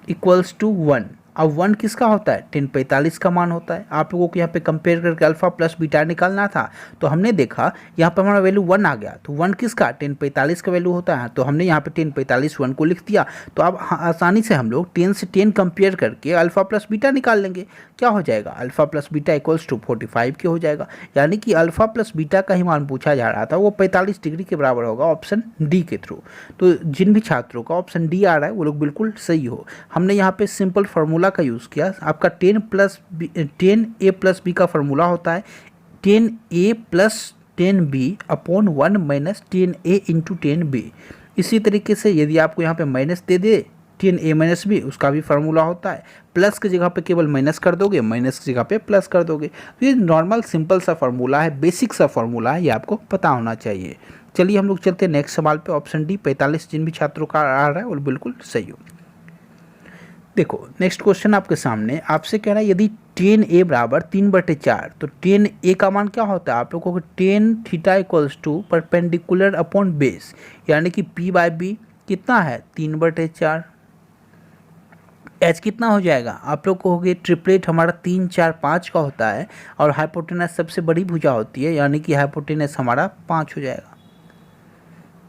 equals to 1। अब 1 किसका होता है, 1045 का मान होता है। आप लोगों को यहाँ पे कंपेयर करके अल्फा प्लस बीटा निकालना था, तो हमने देखा यहाँ पे हमारा वैल्यू 1 आ गया, तो 1 किसका 1045 का वैल्यू होता है, तो हमने यहाँ पे 1045 1 को लिख दिया। तो अब आसानी से हम लोग 10 से 10 कंपेयर करके अल्फा प्लस बीटा निकाल लेंगे। क्या हो जाएगा, alpha plus beta equals to 45 के हो जाएगा, यानी कि अल्फा प्लस बीटा का ही मान पूछा जा रहा था, वो 45 डिग्री के बराबर होगा ऑप्शन डी के थ्रू। तो जिन भी छात्रों का ऑप्शन डी आ रहा है वो लोग बिल्कुल सही हो। हमने यहाँ पे सिंपल फार्मूला का यूज़ किया, आपका 10 ए प्लस बी का फार्मूला होता है 10 ए प्लस 10 बी अपॉन 1 माइनस 10 ए इंटू 10 बी। इसी तरीके से यदि आपको यहाँ पे माइनस दे दे 10 ए माइनस बी, उसका भी फार्मूला होता है, प्लस की जगह पे केवल माइनस कर दोगे, माइनस की जगह पे प्लस कर दोगे। तो ये नॉर्मल सिंपल सा फार्मूला है, बेसिक सा फार्मूला है, ये आपको पता होना चाहिए। चलिए हम लोग चलते हैं नेक्स्ट सवाल पे, ऑप्शन डी 45 जिन भी छात्रों का आ रहा है वो बिल्कुल सही हो। देखो नेक्स्ट क्वेश्चन आपके सामने, आपसे कह रहा है यदि 10 ए बराबर 3/4, तो 10 ए का मान क्या होता है, आप लोगों को 10 theta equals to perpendicular upon base, यानी कि p/b कितना है 3/4, एच कितना हो जाएगा, आप लोग को हो गए ट्रिपलेट हमारा 3 4 5 का होता है, और हाइपोटेनस सबसे बड़ी भुजा होती है, यानी कि हाइपोटेनस हमारा 5 हो जाएगा।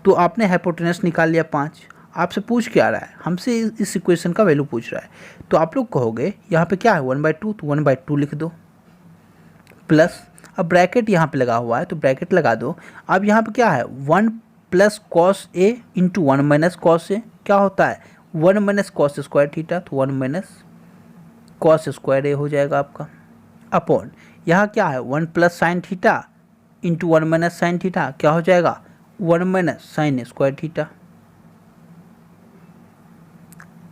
तो आपने हाइपोटेनस निकाल लिया 5, आपसे पूछ क्या रहा है, हमसे इस इक्वेशन का वैल्यू पूछ रहा है, तो आप लोग कहोगे यहाँ पे क्या है 1/2, तो 1/2 लिख दो, प्लस अब ब्रैकेट यहाँ पे लगा हुआ है तो ब्रैकेट लगा दो। अब यहाँ पे क्या है 1 plus cos A into 1 minus cos A, क्या होता है 1 माइनस कॉस स्क्वायर थीटा, तो 1 माइनस कॉस स्क्वायर ए हो जाएगा आपका, अपॉन यहाँ क्या है 1 plus sine theta into 1 minus sine theta, क्या हो जाएगा 1 minus sign square theta,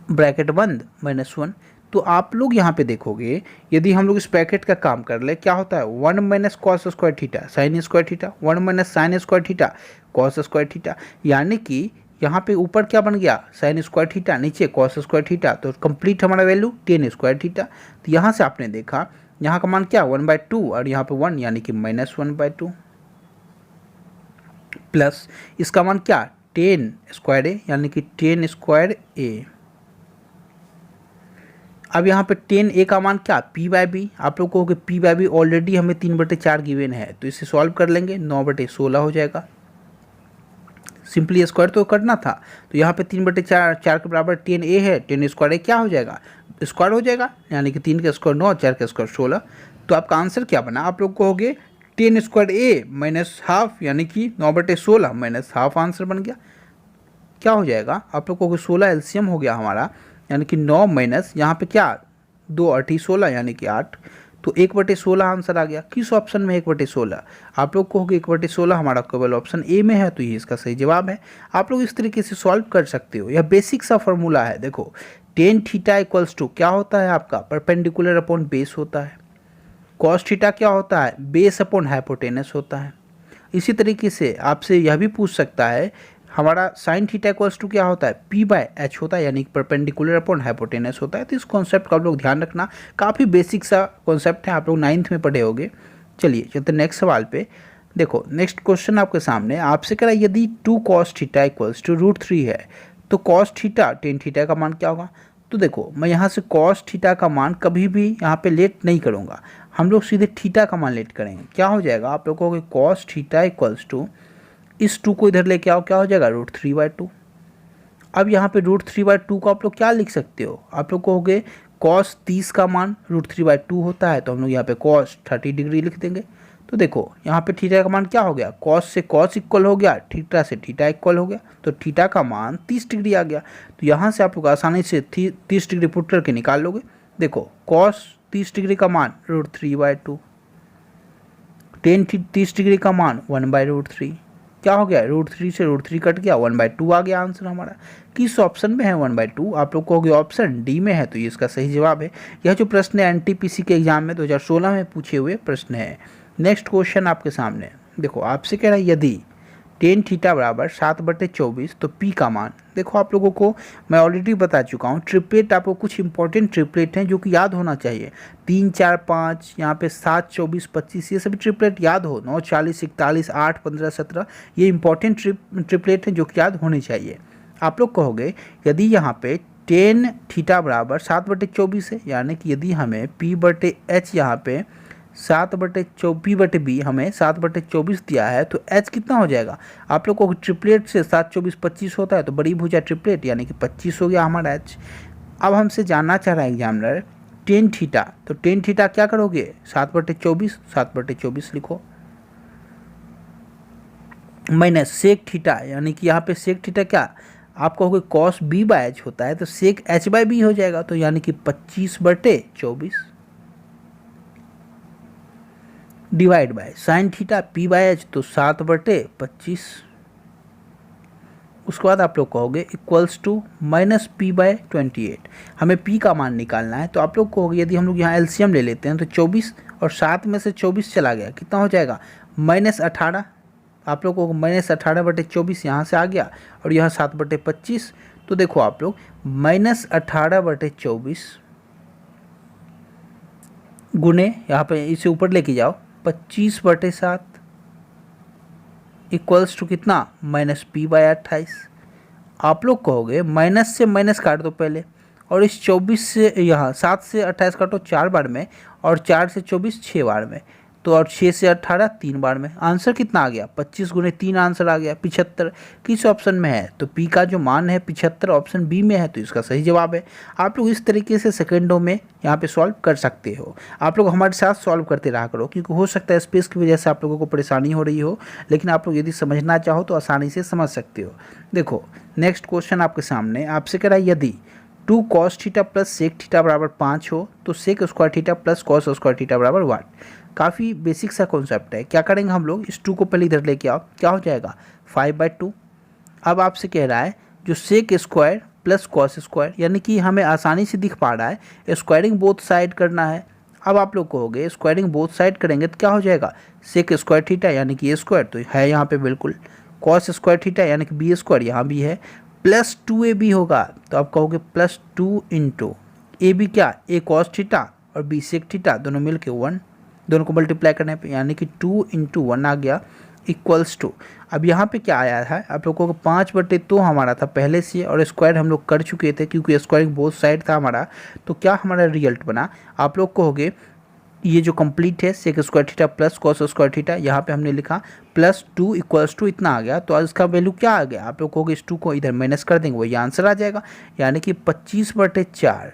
bracket बंद -1। तो आप लोग यहाँ पे देखोगे यदि हम लोग इस ब्रैकेट का काम कर ले, क्या होता है 1 minus cos square theta sine square theta, 1 minus sign square theta cos square theta, यानी कि यहाँ पे ऊपर क्या बन गया साइन स्क्वायर थीटा, नीचे कॉस स्क्वायर थीटा, तो कंप्लीट हमारा वैल्यू 10 स्क्वायर थीटा। तो यहाँ से आपने देखा यहाँ का मान क्या 1/2 और यहाँ पे 1 यानी कि -1/2, प्लस इसका मान क्या 10 स्क्वायर ए यानी कि 10 स्क्वायर ए। अब यहाँ पे 10 ए का मान क्या p/b, आप लोग कहोगे p/b ऑलरेडी हमें 3/4 गिवन है, तो इसे सॉल्व कर लेंगे 9/16 हो जाएगा। सिंपली स्क्वायर तो करना था, तो यहाँ पे 3/4 के बराबर 10 ए है, 10 स्क्वायर ए क्या हो जाएगा स्क्वायर हो जाएगा, यानी कि 3 का स्क्वायर 9, 4 का स्क्वायर 16। तो आपका आंसर क्या बना, आप लोग कहोगे 10 स्क्वायर ए माइनस हाफ, यानी कि 9/16 माइनस हाफ आंसर बन गया। क्या हो जाएगा आप लोग कहोगे 16 एलसीएम हो गया हमारा, यानी कि 9 माइनस यहाँ पे क्या 2 8 16 यानी कि 8, तो 1/16 आंसर आ गया। किस ऑप्शन में 1/16, आप लोग कहोगे 1/16 हमारा केवल ऑप्शन ए में है, तो ये इसका सही जवाब है। आप लोग इस तरीके से सॉल्व कर सकते हो, यह बेसिक सा फॉर्मूला है। देखो टेन थीटा इक्वल्स टू क्या होता है आपका परपेंडिकुलर अपॉन बेस होता है, कॉस थीटा क्या होता है बेस अपॉन हाइपोटेनस होता है। इसी तरीके से आपसे यह भी पूछ सकता है हमारा साइन थीटा इक्वल्स टू क्या होता है p/h होता है, यानी कि परपेंडिकुलर अपॉन हाइपोटेनस होता है। तो इस कॉन्सेप्ट का आप लोग ध्यान रखना, काफ़ी बेसिक सा कॉन्सेप्ट है, आप लोग 9th में पढ़े होगे। चलिए चलते नेक्स्ट सवाल पे। देखो नेक्स्ट क्वेश्चन आपके सामने, आपसे कह रहा है यदि 2 cos थीटा इक्वल्स टू √3 है, तो cos थीटा tan थीटा का मान क्या होगा। तो देखो मैं यहाँ से cos थीटा का मान कभी भी यहाँ पे लेट नहीं करूँगा, हम लोग सीधे थीटा का मान लेट करेंगे। क्या हो जाएगा आप लोग कहोगे cos थीटा इक्वल्स टू, इस 2 को इधर लेके आओ, क्या हो जाएगा √3/2। अब यहाँ पे √3/2 को आप लोग क्या लिख सकते हो, आप लोग कहोगे cos 30 का मान √3/2 होता है, तो हम लोग यहाँ पे cos 30 डिग्री लिख देंगे। तो देखो यहाँ पे थीटा का मान क्या हो गया, कॉस से कॉस इक्वल हो गया, थीटा से थीटा इक्वल हो गया, तो थीटा का मान 30 डिग्री आ गया। तो यहाँ से आप लोग आसानी से 30 डिग्री पुट करके निकाल लोगे। देखो कॉस 30 डिग्री का मान √3/2, टेन 30 डिग्री का मान 1/√3, क्या हो गया, √3 से √3 कट गया, 1/2 आ गया आंसर हमारा। किस ऑप्शन में है 1/2, आप लोग कहोगे ऑप्शन डी में है, तो ये इसका सही जवाब है। यह जो प्रश्न है एनटीपीसी के एग्जाम में 2016 में पूछे हुए प्रश्न है। नेक्स्ट क्वेश्चन आपके सामने, देखो आपसे कह रहा है यदि टेन थीटा बराबर 7/24 तो पी का मान, देखो आप लोगों को मैं ऑलरेडी बता चुका हूँ, ट्रिपलेट आपको कुछ इंपॉर्टेंट ट्रिपलेट हैं जो कि याद होना चाहिए। 3 4 5, यहाँ पे 7 24 25, ये सभी ट्रिपलेट याद हो। 9 40 41 8 15 17, ये इंपॉर्टेंट ट्रिपलेट हैं जो कि याद होने चाहिए। आप लोग कहोगे यदि यहाँ पे टेन थीटा बराबर 7/24 है, यानी कि यदि हमें P/H यहाँ पे 7/P/B हमें 7/24 दिया है, तो H कितना हो जाएगा, आप लोग को ट्रिपलेट से 7 24 25 होता है, तो बड़ी भुजा ट्रिपलेट यानी कि 25 हो गया हमारा H। अब हमसे जानना चाह रहा है एग्जामिनर टेन थीटा, तो टेन थीटा क्या करोगे, 7/24, 7/24 लिखो, माइनस सेक थीटा, यानी कि यहाँ पे सेक थीटा क्या, आप कहोगे कॉस B/H होता है, तो सेक H/B हो जाएगा, तो यानी कि 25/24 divide by sine theta P/H, तो 7/25। उसके बाद आप लोग कहोगे इक्वल्स टू माइनस P/28, हमें P का मान निकालना है। तो आप लोग कहोगे यदि हम लोग यहाँ एलसीएम ले लेते हैं, तो 24 और 7 में से 24 चला गया, कितना हो जाएगा, -18। आप लोग को -18/24 यहाँ से आ गया, और यहाँ 7/25। तो देखो आप लोग -18/24 गुने, यहाँ पे इसे ऊपर लेके जाओ, 25/7 इक्वल्स टू कितना, -P/28। आप लोग कहोगे माइनस से माइनस काट दो पहले, और इस 24 से यहाँ 7 से 28 काटो 4 बार में, और 4 से 24 6 बार में, तो और 6 से 18 3 बार में। आंसर कितना आ गया, 25 गुने 3 आंसर आ गया 75। किस ऑप्शन में है, तो पी का जो मान है 75 ऑप्शन बी में है, तो इसका सही जवाब है। आप लोग इस तरीके से सेकंडों में यहाँ पे सॉल्व कर सकते हो। आप लोग हमारे साथ सॉल्व करते रहा करो, क्योंकि हो सकता है स्पेस की वजह से आप लोगों को परेशानी हो रही हो, लेकिन आप लोग यदि समझना चाहो तो आसानी से समझ सकते हो। देखो नेक्स्ट क्वेश्चन आपके सामने, आपसे कह रहा है यदि 2 cos theta plus sec theta बराबर 5 हो, तो sec square theta plus cos square theta बराबर 1। काफ़ी बेसिक सा कॉन्सेप्ट है। क्या करेंगे हम लोग, इस 2 को पहले इधर लेके आओ, क्या हो जाएगा 5/2। अब आपसे कह रहा है जो sec square plus cos square, यानी कि हमें आसानी से दिख पा रहा है स्क्वायरिंग बोथ साइड करना है। अब आप लोग कहोगे स्क्वायरिंग बोथ साइड करेंगे तो क्या हो जाएगा, सेक स्क्वायर थीटा यानी कि ए स्क्वायर, तो है यहाँ पे बिल्कुल, कॉस स्क्वायर थीटा यानी कि बी स्क्वायर यहाँ भी है, प्लस 2ab होगा, तो आप कहोगे +2 इंटू ए बी क्या, ए कॉस थीटा और बी सेक थीटा, दोनों मिल के 1, दोनों को मल्टीप्लाई करने पे यानी कि 2 इंटू 1 आ गया इक्वल्स टू। अब यहाँ पे क्या आया है, आप लोगों को 5/2 हमारा था पहले से, और स्क्वायर हम लोग कर चुके थे क्योंकि स्क्वायरिंग बोथ साइड था हमारा। तो क्या हमारा रिजल्ट बना, आप लोग कहोगे ये जो कंप्लीट है sec square theta plus cos square theta, यहाँ पे हमने लिखा +2 इक्वल्स टू इतना आ गया, तो इसका वैल्यू क्या आ गया, आप लोग कहोगे इस 2 को इधर माइनस कर देंगे, वही आंसर आ जाएगा, यानी कि 25/4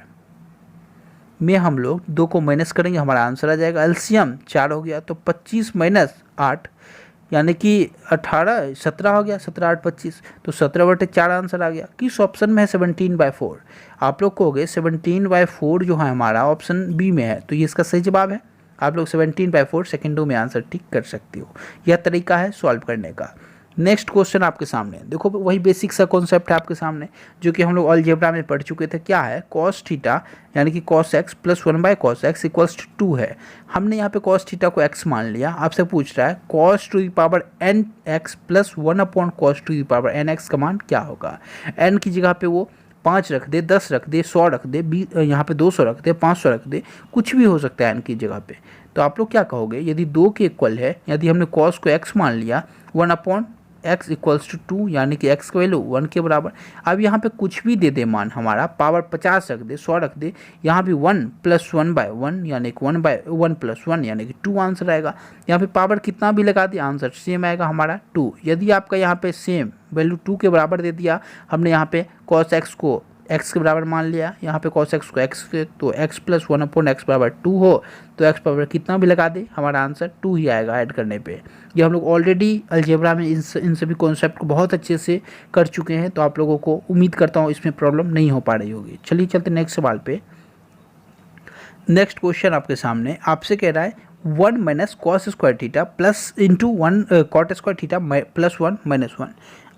में हम लोग 2 को माइनस करेंगे, हमारा आंसर आ जाएगा, एलसीएम 4 हो गया, तो 25 - 8 यानी कि 18 17 हो गया, 17 8 25, तो 17/4 आंसर आ गया। किस ऑप्शन में है 17/4, आप लोग कहोगे 17/4 जो है हमारा ऑप्शन बी में है, तो ये इसका सही जवाब है। आप लोग 17/4 सेकेंडों में आंसर ठीक कर सकते हो। यह तरीका है सॉल्व करने का। नेक्स्ट क्वेश्चन आपके सामने, देखो वही बेसिक सा कॉन्सेप्ट है आपके सामने जो कि हम लोग अलजेब्रा में पढ़ चुके थे। क्या है, कॉस थीटा यानी कि cos x plus 1/cos x equals to 2 है। हमने यहाँ पे कॉस थीटा को x मान लिया। आपसे पूछ रहा है cos to the power n x plus 1/cos to the power n x का मान क्या होगा। n की जगह पे वो 5 रख दे, 10 रख दे, 100 रख दे, यहाँ पे 200 रख दे, 500 रख दे, कुछ भी हो सकता है n की जगह पे। तो आप लोग क्या कहोगे, यदि 2 के इक्वल है, यदि हमने cos को x मान लिया, 1/x इक्वल्स टू 2 यानी कि x का वैल्यू 1 के बराबर। अब यहाँ पे कुछ भी दे दे मान हमारा, पावर 50 रख दे, 100 रख दे, यहाँ भी 1 + 1/1 यानी कि 1/1 + 1 यानी कि 2 आंसर आएगा। यहाँ पे पावर कितना भी लगा दिया आंसर सेम आएगा हमारा 2। यदि आपका यहाँ पे सेम वैल्यू 2 के बराबर दे दिया, हमने यहाँ पे cos x को x के बराबर मान लिया, यहाँ पे cos x को x के, तो x प्लस 1/x बराबर 2 हो तो x बराबर कितना भी लगा दे हमारा आंसर 2 ही आएगा ऐड करने पे। ये हम लोग ऑलरेडी अलजेब्रा में इन सभी कॉन्सेप्ट को बहुत अच्छे से कर चुके हैं, तो आप लोगों को उम्मीद करता हूँ इसमें प्रॉब्लम नहीं हो पा रही होगी। चलिए चलते नेक्स्ट सवाल पे। नेक्स्ट क्वेश्चन आपके सामने आपसे कह रहा है 1 minus cos square theta plus into 1 cot square theta plus 1 minus 1।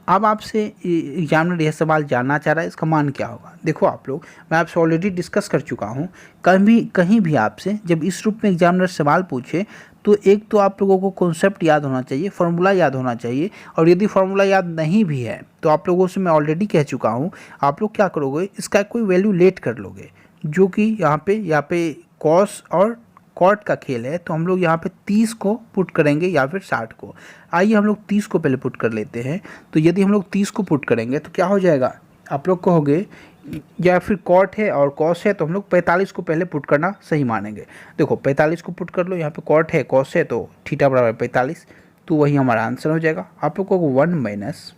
अब आपसे एग्जामिनर यह सवाल जानना चाह रहा है इसका मान क्या होगा। देखो आप लोग, मैं आपसे ऑलरेडी डिस्कस कर चुका हूँ, कहीं भी आपसे जब इस रूप में एग्जामिनर सवाल पूछे तो एक तो आप लोगों को कॉन्सेप्ट याद होना चाहिए, फार्मूला याद होना चाहिए, और यदि फार्मूला याद नहीं भी है तो आप लोगों से मैं ऑलरेडी कह चुका हूँ, आप लोग क्या करोगे, इसका कोई वैल्यू लेट कर लोगे, जो कि यहाँ पे कॉस और कॉट का खेल है, तो हम लोग यहाँ पे 30 को पुट करेंगे या फिर 60 को। आइए हम लोग 30 को पहले पुट कर लेते हैं। तो यदि हम लोग 30 को पुट करेंगे तो क्या हो जाएगा, आप लोग कहोगे या फिर कॉट है और कॉस है तो हम लोग 45 को पहले पुट करना सही मानेंगे। देखो 45 को पुट कर लो, यहाँ पे कॉट है कॉस है तो थीटा बराबर 45, तो वही हमारा आंसर हो जाएगा। आप लोग को 1 माइनस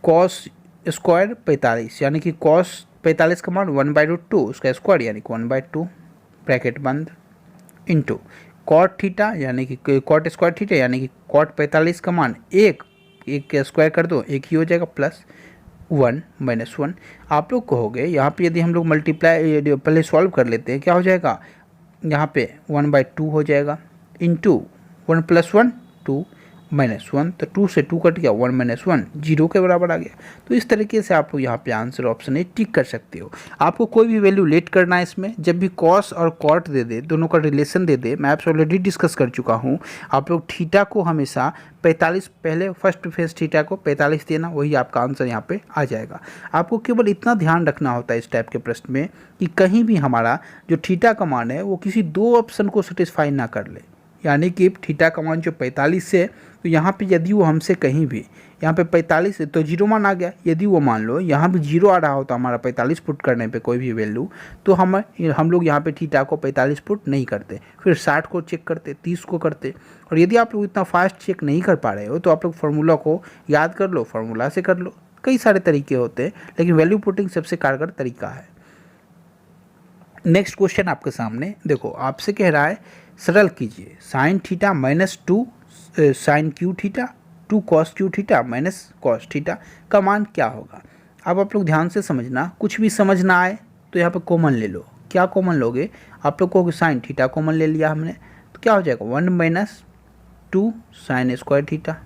कॉस स्क्वायर 45, यानी कि कॉस 45 का मान 1/2 उसका स्क्वायर यानी कि 1/2 ब्रैकेट बंद, इंटू कॉट थीटा यानी कि कॉट स्क्वायर थीटा यानी कि कॉट 45 का मान एक का स्क्वायर कर दो एक ही हो जाएगा, प्लस 1 माइनस 1। आप लोग कहोगे यहाँ पे यदि हम लोग मल्टीप्लाई पहले सॉल्व कर लेते हैं क्या हो जाएगा, यहाँ पे 1/2 हो जाएगा, इंटू 1 + 1 2 माइनस 1, तो 2 से 2 कट गया, 1 माइनस 1 0 के बराबर आ गया। तो इस तरीके से आप लोग यहाँ पे आंसर ऑप्शन ए टिक कर सकते हो। आपको कोई भी वैल्यू लेट करना है इसमें, जब भी कॉस और कॉट दे दे, दोनों का रिलेशन दे दे, मैं आपसे ऑलरेडी डिस्कस कर चुका हूँ, आप लोग थीटा को हमेशा 45 पहले फर्स्ट फेस थीटा को 45 देना, वही आपका आंसर यहाँ पे आ जाएगा। आपको केवल इतना ध्यान रखना होता है इस टाइप के प्रश्न में कि कहीं भी हमारा जो थीटा का मान है वो किसी दो ऑप्शन को सेटिस्फाई ना कर ले, यानी कि थीटा का मान जो 45 से, तो यहाँ पे यदि वो हमसे कहीं भी यहाँ पे 45 तो 0 मान आ गया, यदि वो मान लो यहाँ भी 0 आ रहा होता हमारा 45 पुट करने पे कोई भी वैल्यू, तो हम लोग यहाँ पे थीटा को 45 पुट नहीं करते, फिर 60 को चेक करते, 30 को करते। और यदि आप लोग इतना फास्ट चेक नहीं कर पा रहे हो तो आप लोग फार्मूला को याद कर लो, फार्मूला से कर लो, कई सारे तरीके होते हैं, लेकिन वैल्यू पुटिंग सबसे कारगर तरीका है। नेक्स्ट क्वेश्चन आपके सामने देखो, आपसे कह रहा है सरल कीजिए sine theta -2 sine cube theta 2 cos cube theta minus cos theta का मान क्या होगा। अब आप लोग ध्यान से समझना, कुछ भी समझ ना आए तो यहाँ पे कॉमन ले लो। क्या कॉमन लोगे, आप लोग को साइन थीटा कॉमन ले लिया हमने, तो क्या हो जाएगा 1 - 2 साइन स्क्वायर थीटा,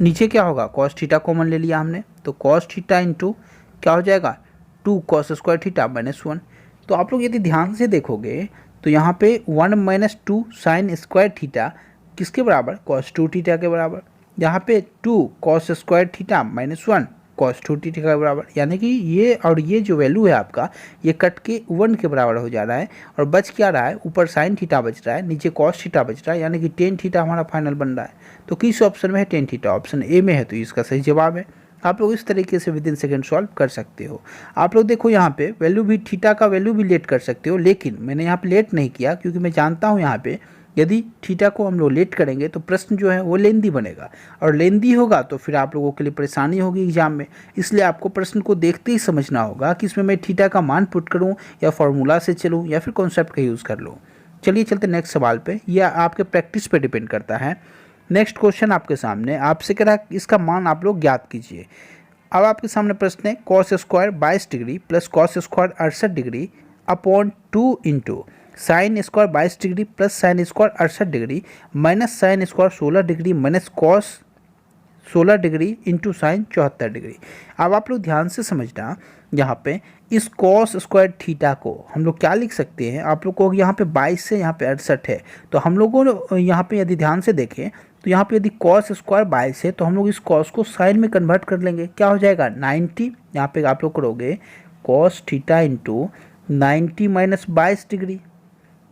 नीचे क्या होगा कॉस थीटा कॉमन ले लिया हमने, तो कॉस थीटा इंटू क्या हो जाएगा 2 कॉस स्क्वायर थीटा -1। तो आप लोग यदि ध्यान से देखोगे तो यहाँ पे 1 - 2 साइन स्क्वायर थीटा किसके बराबर, कॉस 2 थीटा के बराबर, यहाँ पे 2 cos square theta -1 cos 2 theta के बराबर, यानी कि ये और ये जो वैल्यू है आपका ये कट के 1 के बराबर हो जा रहा है, और बच क्या रहा है, ऊपर साइन थीटा बच रहा है, नीचे कॉस थीटा बच रहा है, यानी कि टेन थीटा हमारा फाइनल बन रहा है। तो किस ऑप्शन में है, टेन थीटा ऑप्शन ए में है, तो इसका सही जवाब है। आप लोग इस तरीके से विद इन सेकेंड सॉल्व कर सकते हो। आप लोग देखो यहाँ पे वैल्यू भी थीटा का वैल्यू भी लेट कर सकते हो, लेकिन मैंने यहाँ पे लेट नहीं किया क्योंकि मैं जानता हूँ यहाँ पे यदि थीटा को हम लोग लेट करेंगे तो प्रश्न जो है वो लेंदी बनेगा, और लेंदी होगा तो फिर आप लोगों के लिए परेशानी होगी एग्जाम में। इसलिए आपको प्रश्न को देखते ही समझना होगा कि इसमें मैं थीटा का मान पुट करूँ या फॉर्मूला से चलूँ या फिर कॉन्सेप्ट का यूज़ कर लूँ। चलिए चलते नेक्स्ट सवाल पे, यह आपके प्रैक्टिस पे डिपेंड करता है। नेक्स्ट क्वेश्चन आपके सामने आपसे कह रहा है इसका मान आप लोग ज्ञात कीजिए। अब आपके सामने प्रश्न है cos square 22 degree plus cos square 68 degree upon 2 into sine square 22 degree plus sine square 68 degree minus sine square 16 degree minus cos 16 degree into sign 74 degree. अब आप लोग ध्यान से समझना, यहाँ पे इस कॉस स्क्वायर थीटा को हम लोग क्या लिख सकते हैं, आप लोग को यहाँ पे 22 से यहाँ पे 68 है, तो हम लोगों यहाँ पे यदि ध्यान से देखें तो यहाँ पे यदि कॉस स्क्वायर 22 है तो हम लोग इस कॉस को साइन में कन्वर्ट कर लेंगे, क्या हो जाएगा 90। यहाँ पे आप लोग करोगे cos theta into 90 minus 22 degree,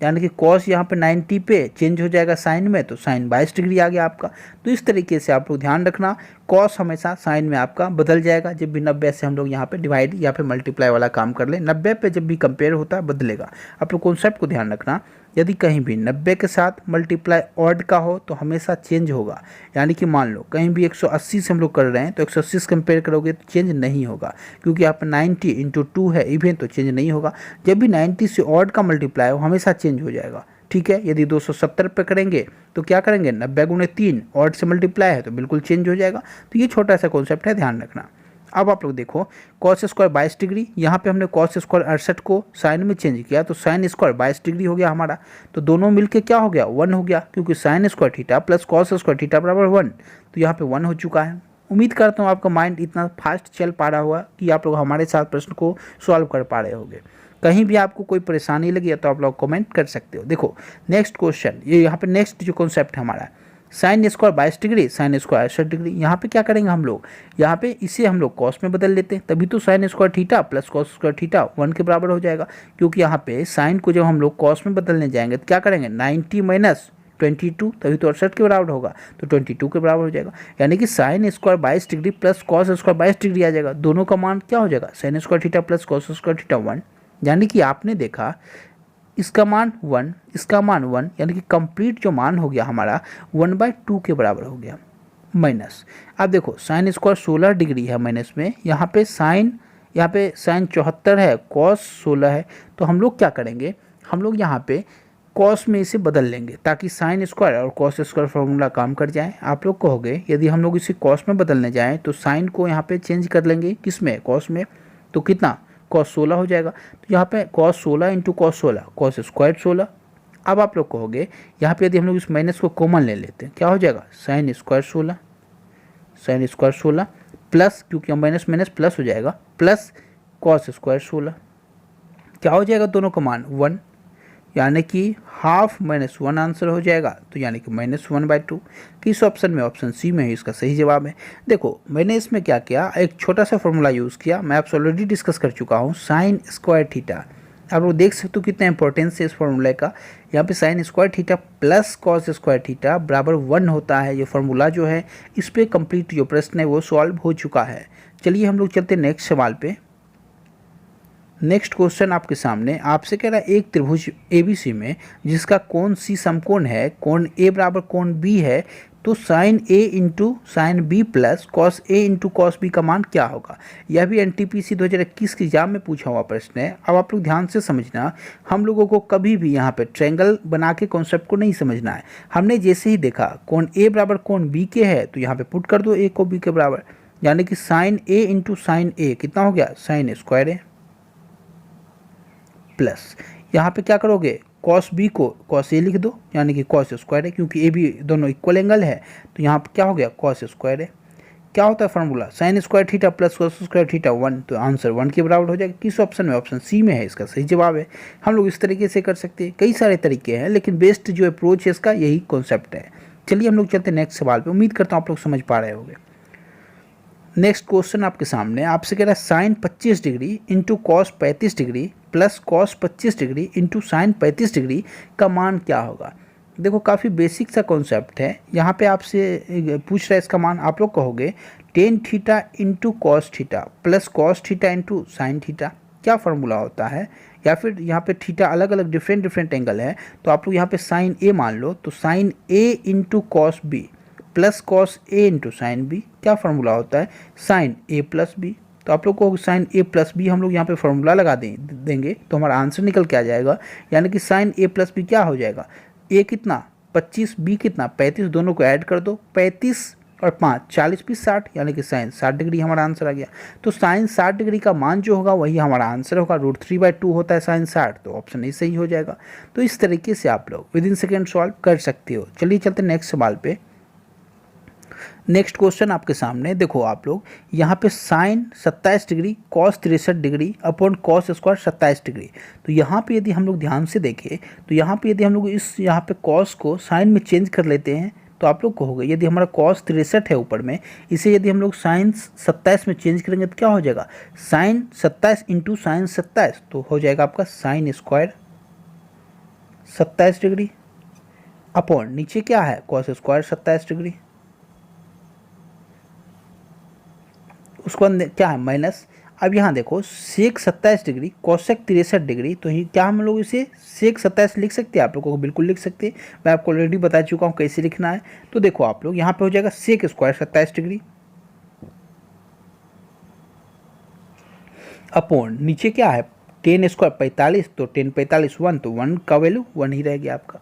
यानी कि कॉस यहाँ पे 90 पे चेंज हो जाएगा साइन में, तो साइन 22 डिग्री आ गया आपका। तो इस तरीके से आप लोग ध्यान रखना, कॉस हमेशा साइन में आपका बदल जाएगा जब भी 90 से हम लोग यहाँ पे डिवाइड या फिर मल्टीप्लाई वाला काम कर ले, 90 पे जब भी कंपेयर होता है बदलेगा। आप लोग कॉन्सेप्ट को ध्यान रखना, यदि कहीं भी 90 के साथ मल्टीप्लाई ऑड का हो तो हमेशा चेंज होगा। यानी कि मान लो कहीं भी 180 से हम लोग कर रहे हैं तो 180 से कंपेयर करोगे तो चेंज नहीं होगा, क्योंकि यहाँ पे 90 इंटू 2 है इवन, तो चेंज नहीं होगा। जब भी 90 से ऑड का मल्टीप्लाई हो हमेशा चेंज हो जाएगा। ठीक है, यदि 270 पे करेंगे तो क्या करेंगे, 90 गुणे 3 ऑड से मल्टीप्लाई है तो बिल्कुल चेंज हो जाएगा। तो ये छोटा सा कॉन्सेप्ट है, ध्यान रखना। अब आप लोग देखो कॉस स्क्वायर 22 डिग्री, यहाँ पे हमने कॉस स्क्वायर 68 को साइन में चेंज किया तो साइन स्क्वायर 22 डिग्री हो गया हमारा। तो दोनों मिलके क्या हो गया, 1 हो गया, क्योंकि sign square theta plus cos square theta बराबर 1। तो यहाँ पे 1 हो चुका है। उम्मीद करता हूँ आपका माइंड इतना फास्ट चल पा रहा होगा कि आप लोग हमारे साथ प्रश्न को सॉल्व कर पा रहे होंगे। कहीं भी आपको कोई परेशानी लगी तो आप लोग कमेंट कर सकते हो। देखो नेक्स्ट क्वेश्चन, ये यहाँ पे नेक्स्ट जो कॉन्सेप्ट है हमारा, sign square 22 degree sine square 68 degree. यहाँ पे क्या करेंगे हम लोग, यहाँ पे इसे हम लोग कॉस में बदल लेते हैं, तभी तो sign square theta plus cos square theta 1 के बराबर हो जाएगा। क्योंकि यहाँ पे साइन को जब हम लोग कॉस में बदलने जाएंगे तो क्या करेंगे, 90 माइनस 22, तभी तो 68 के बराबर होगा, तो 22 के बराबर हो जाएगा। यानी कि sine square 22 degree plus cos square 22 degree आ जाएगा। दोनों का मान क्या हो जाएगा, sine square theta plus cos square theta 1। यानी कि आपने देखा इसका मान 1, इसका मान 1, यानी कि कंप्लीट जो मान हो गया हमारा 1/2 के बराबर हो गया। माइनस, अब देखो साइन स्क्वायर 16 डिग्री है माइनस में, यहाँ पे साइन 74 है, कॉस 16 है। तो हम लोग क्या करेंगे, हम लोग यहाँ पे कॉस में इसे बदल लेंगे ताकि साइन स्क्वायर और कॉस स्क्वायर फॉर्मूला काम कर जाए। आप लोग कहोगे यदि हम लोग इसे कॉस में बदलने जाएँ तो साइन को यहाँ पे चेंज कर लेंगे, किस में, कॉस में, तो कितना, कॉस 16 हो जाएगा। तो यहाँ पे cos 16 into cos 16 cos square 16। अब आप लोग कहोगे यहाँ पे यदि हम लोग इस माइनस को कॉमन ले लेते हैं क्या हो जाएगा, साइन स्क्वायर 16 प्लस, क्योंकि माइनस माइनस प्लस हो जाएगा, प्लस कॉस स्क्वायर 16। क्या हो जाएगा, दोनों का मान 1, यानी कि हाफ माइनस 1 आंसर हो जाएगा। तो यानी कि -1/2। किस ऑप्शन में, ऑप्शन सी में है इसका सही जवाब है। देखो मैंने इसमें क्या किया, एक छोटा सा फॉर्मूला यूज़ किया, मैं आपसे ऑलरेडी डिस्कस कर चुका हूँ, साइन स्क्वायर थीटा। आप लोग देख सकते हो कितना इंपॉर्टेंस है इस फॉर्मूले का। यहाँ पे sign square theta plus cos square theta बराबर 1 होता है। ये फॉर्मूला जो है इस पर कंप्लीट जो प्रश्न है वो सॉल्व हो चुका है। चलिए हम लोग चलते नेक्स्ट सवाल पे। नेक्स्ट क्वेश्चन आपके सामने आपसे कह रहा है एक त्रिभुज ABC में जिसका कोण C समकोण है, कोण A बराबर कोण B है, तो sine A into sine B plus cos A into cos B का मान क्या होगा। यह भी NTPC 2021 के एग्जाम में पूछा हुआ प्रश्न है। अब आप लोग ध्यान से समझना, हम लोगों को कभी भी यहाँ पे ट्रायंगल बना के कॉन्सेप्ट को नहीं समझना है। हमने जैसे ही देखा कोण A बराबर कोण B के है तो यहाँ पे पुट कर दो A को B के बराबर, यानी कि sine A into sine A कितना हो गया, साइन स्क्वायर A प्लस यहाँ पे क्या करोगे, कॉस बी को कॉस ए लिख दो, यानी कि कॉस स्क्वायर है, क्योंकि ए बी दोनों इक्वल एंगल है। तो यहाँ पे क्या हो गया, कॉस स्क्वायर है। क्या होता है formula, sign square theta plus cos square theta 1, तो आंसर 1 के बराबर हो जाएगा। किस ऑप्शन में, ऑप्शन सी में है इसका सही जवाब है। हम लोग इस तरीके से कर सकते हैं, कई सारे तरीके हैं, लेकिन बेस्ट जो अप्रोच है इसका यही कॉन्सेप्ट है। चलिए हम लोग चलते हैं नेक्स्ट सवाल पर। उम्मीद करता हूँ आप लोग समझ पा रहे होंगे। नेक्स्ट क्वेश्चन आपके सामने आपसे कह रहा है sine 25 degree into cos 35 degree plus cos 25 degree into sine 35 degree का मान क्या होगा। देखो काफ़ी बेसिक सा कॉन्सेप्ट है। यहाँ पे आपसे पूछ रहा है इसका मान, आप लोग कहोगे tan theta into cos theta plus cos theta into sine theta, क्या फार्मूला होता है। या फिर यहाँ पे थीटा अलग अलग डिफरेंट एंगल है, तो आप लोग यहाँ पे साइन ए मान लो, तो sine A into cos B plus cos A into sine B, क्या फार्मूला होता है, साइन ए प्लस बी। तो आप लोग को साइन ए प्लस बी हम लोग यहाँ पे फार्मूला लगा देंगे तो हमारा आंसर निकल के आ जाएगा। यानी कि साइन ए प्लस बी क्या हो जाएगा, ए कितना 25, बी कितना 35, दोनों को ऐड कर दो, 35 और 5 40 20 60, यानी कि साइन 60 डिग्री हमारा आंसर आ गया। तो साइन 60 डिग्री का मान जो होगा वही हमारा आंसर होगा। √3/2 होता है साइन 60, तो ऑप्शन ए सही हो जाएगा। तो इस तरीके से आप लोग विद इन सेकेंड सॉल्व कर सकते हो। चलिए चलते नेक्स्ट सवाल पे। नेक्स्ट क्वेश्चन आपके सामने देखो, आप लोग यहाँ पे sine 27 degree cos 63 degree upon cos square 27 degree. तो यहाँ पे यदि हम लोग ध्यान से देखें तो यहाँ पे यदि हम लोग इस यहाँ पे कॉस को साइन में चेंज कर लेते हैं तो आप लोग कहोगे यदि हमारा कॉस 63 है ऊपर में, इसे यदि हम लोग साइन 27 में चेंज करेंगे तो क्या हो जाएगा, साइन 27 इंटू साइन 27, तो हो जाएगा आपका साइन स्क्वायर 27 डिग्री अपॉन नीचे क्या है कॉस स्क्वायर 27 डिग्री, उसको क्या है माइनस। अब यहाँ देखो सेक 27 डिग्री कोसेक 63 डिग्री, तो ये क्या हम लोग इसे सेक 27 लिख सकते हैं? आप लोगों को बिल्कुल लिख सकते हैं, मैं आपको ऑलरेडी बता चुका हूँ कैसे लिखना है। तो देखो आप लोग यहाँ पे हो जाएगा सेक स्क्वायर 27 डिग्री अपॉन नीचे क्या है 10 स्क्वायर 45, तो 10 45 1, तो 1 का वैल्यू 1 ही रह गया आपका।